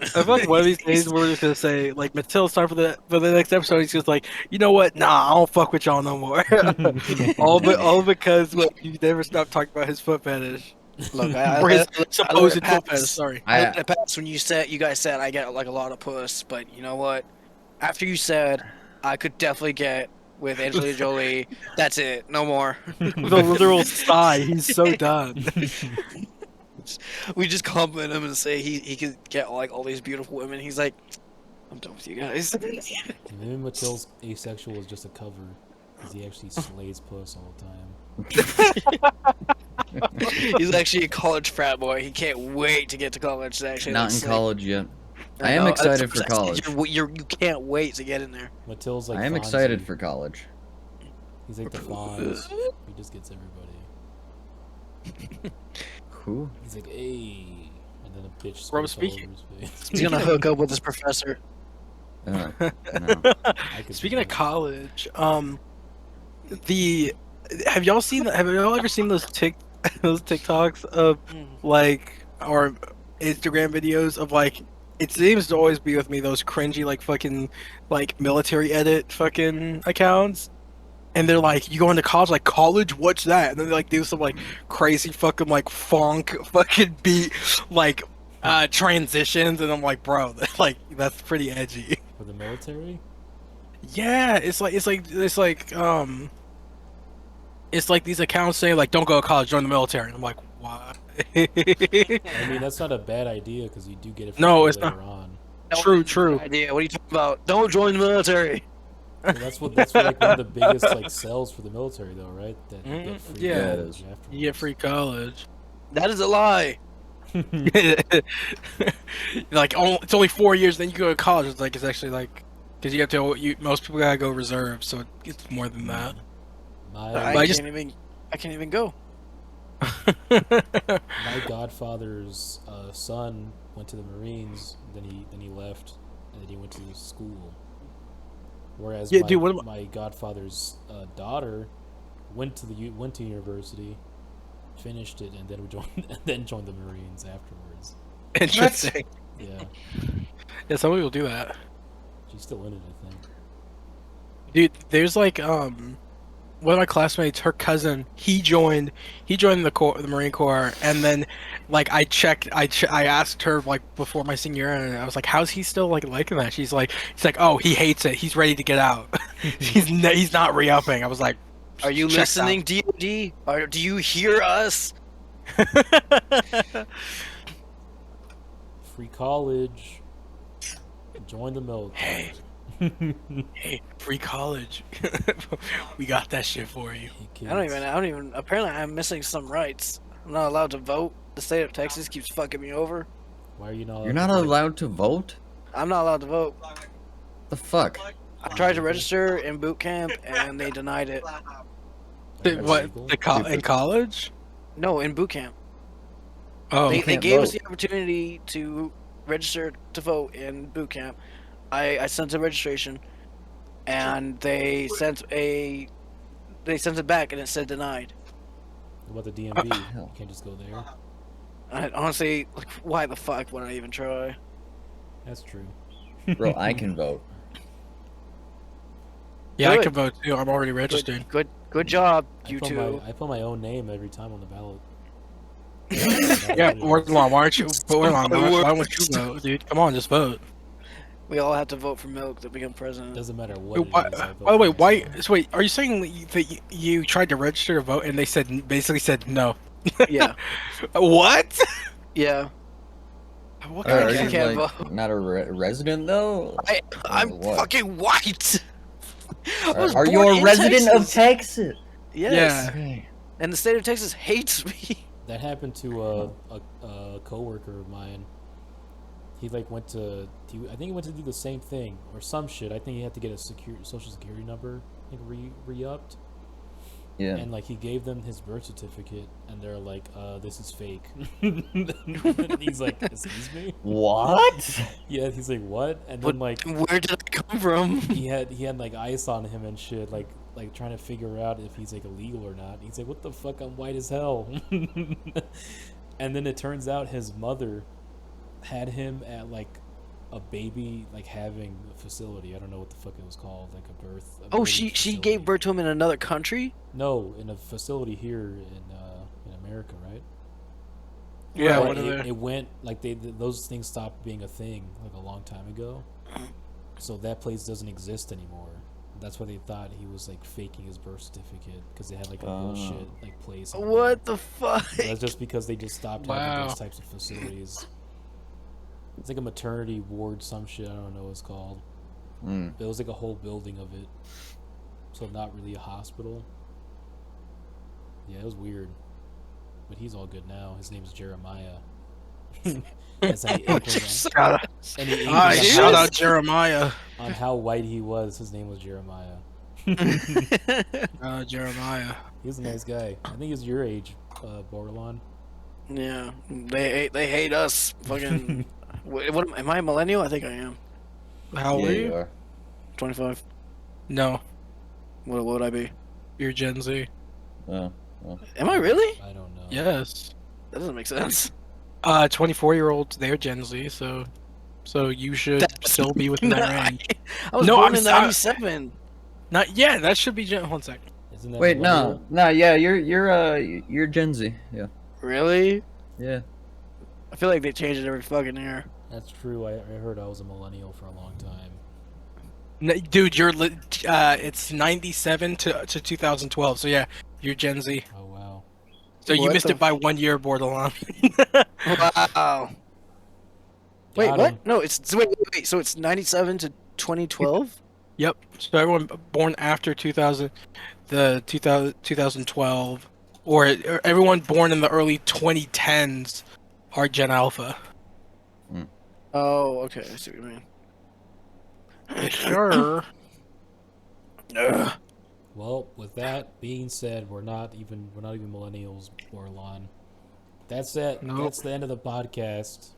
I feel like one of these days we're just gonna say like Matill's time for the next episode. He's just like, you know what? Nah, I don't fuck with y'all no more. all because you never stop talking about his foot fetish Look, or his I supposed let it foot pass. fetish. Sorry. I let it pass when you guys said I get like a lot of puss, but you know what? After you said I could definitely get with Angelina Jolie, that's it. No more. The literal sigh. He's so done. We just compliment him and say he could get like all these beautiful women. He's like, I'm done with you guys. Maybe Mattil's asexual is just a cover, because he actually slays puss all the time. He's actually a college frat boy. He can't wait to get to college. To actually Not in like, college yet. I I am know, excited for that's- college. You can't wait to get in there. Mattil's like I am Fonzie. excited for college. He's like the Fonz. He just gets everybody. Who? He's like, hey, and then a bitch Bro, squirts all over his face. He's gonna hook up with his professor. No. I could Speaking do of that. college, have y'all ever seen those those TikToks of like or Instagram videos of like it seems to always be with me those cringy like fucking like military edit fucking accounts. And they're like, you going to college? Like, college? What's that? And then they like do some like crazy fucking like funk fucking beat like transitions, and I'm like, bro, that's pretty edgy. For the military? Yeah, it's like it's like these accounts say like, don't go to college, join the military. And I'm like, what? I mean, that's not a bad idea because you do get it for No, free it's later not. on. True. Idea. What are you talking about? Don't join the military. Well, that's like one of the biggest like sells for the military, though, right? That you get free Yeah. college You afterwards. get free college. That is a lie. Like, it's only 4 years, then you go to college. It's like, it's actually like, because you have to, most people gotta go reserve, so it's more than that. I My can't even go. my godfather's son went to the Marines, then he left, and then he went to school. Whereas Yeah, my, dude, what about- my godfather's daughter went to university, finished it, and then joined the Marines afterwards. Interesting. Yeah, Yeah, some people do that. she's still in it, I think. Dude, there's like one of my classmates, her cousin, he joined the Marine Corps, and then like I asked her like before my senior year, and I was like, how's he still like liking that? She's like, oh, he hates it. He's ready to get out. he's not re-upping. I was like, Are you check listening, DoD? Do you hear us? Free college. Join the military. Hey, free college. We got that shit for you. Hey, kids. I don't even. Apparently, I'm missing some rights. I'm not allowed to vote. The state of Texas keeps fucking me over. Why are you not? You're not allowed to vote? I'm not allowed to vote. The fuck? I tried to register in boot camp and they denied it. What? In college? No, in boot camp. Oh, They can't gave us vote. the opportunity to register to vote in boot camp. I sent a registration, and they sent it back and it said denied. What about the DMV? You hell. can't just go there. I honestly, like, why the fuck would I even try? That's true. Bro, I can vote. yeah, I Good. can vote too. I'm already registered. Good job, you I two. put my own name every time on the ballot. Yeah, Bordelon, why aren't you? Bordelon, why won't you vote, dude? Come on, just vote. We all have to vote for Milk to become president. Doesn't matter what it Why, is. I vote by the way, for why? myself. So wait, are you saying that you tried to register to vote and they basically said no? Yeah, What? yeah. What Are kind I of you can't like vote. not a resident though? I'm what? fucking white. I was Are you born a in resident of Texas. Texas? Yes. Yeah. Okay. And the state of Texas hates me. That happened to a coworker of mine. He like went to I think he went to do the same thing or some shit. I think he had to get a social security number like re-upped. Yeah. And like he gave them his birth certificate and they're like, this is fake. He's like, excuse me? What? Yeah, he's like, what? And then like Where did I come from? he had like ice on him and shit, like trying to figure out if he's like illegal or not. He's like, what the fuck, I'm white as hell. And then it turns out his mother had him at like a baby like having a facility. I don't know what the fuck it was called, like a birth. Oh, birthing she facility. gave birth to him in another country? No, in a facility here in America, right? Yeah, But what are it went like those things stopped being a thing like a long time ago. So that place doesn't exist anymore. That's why they thought he was like faking his birth certificate because they had like a bullshit like place. in What the fuck? there. That's just because they just stopped having Wow. those types of facilities. It's like a maternity ward, some shit. I don't know what it's called. Mm. But it was like a whole building of it, so not really a hospital. Yeah, it was weird. But he's all good now. His name's Jeremiah. That's how he implemented. And he Hi, implemented shout out Jeremiah. on how white he was. His name was Jeremiah. Jeremiah. He was a nice guy. I think he was your age, Bordelon. Yeah, they hate us. Fucking. What am I a millennial? I think I am. How old Yeah, are you you? are. 25. No, What would I be? you're Gen Z. Oh. Am I really? I don't know. Yes. That doesn't make sense. 24-year-olds, they're Gen Z, so you should still be within that range. I was No, born I'm in sorry. 97. Not yeah, that should be Gen. 1 second. Isn't that Wait, millennial? no, yeah, you're Gen Z. Yeah. Really? Yeah. I feel like they change it every fucking year. That's true. I heard I was a millennial for a long time. Dude, it's 97 to 2012. So yeah, You're Gen Z. Oh wow. So you What missed the it by 1 year, Bordelon. Wow. Wait, Got what? him. No, wait. So it's 97 to 2012? Yep. So everyone born after 2000, the 2012, or everyone born in the early 2010s are Gen Alpha. Oh, okay. I see what you mean. Yes, sure. Ugh. Well, with that being said, we're not even millennials, Bordelon. That's it. Nope. That's the end of the podcast.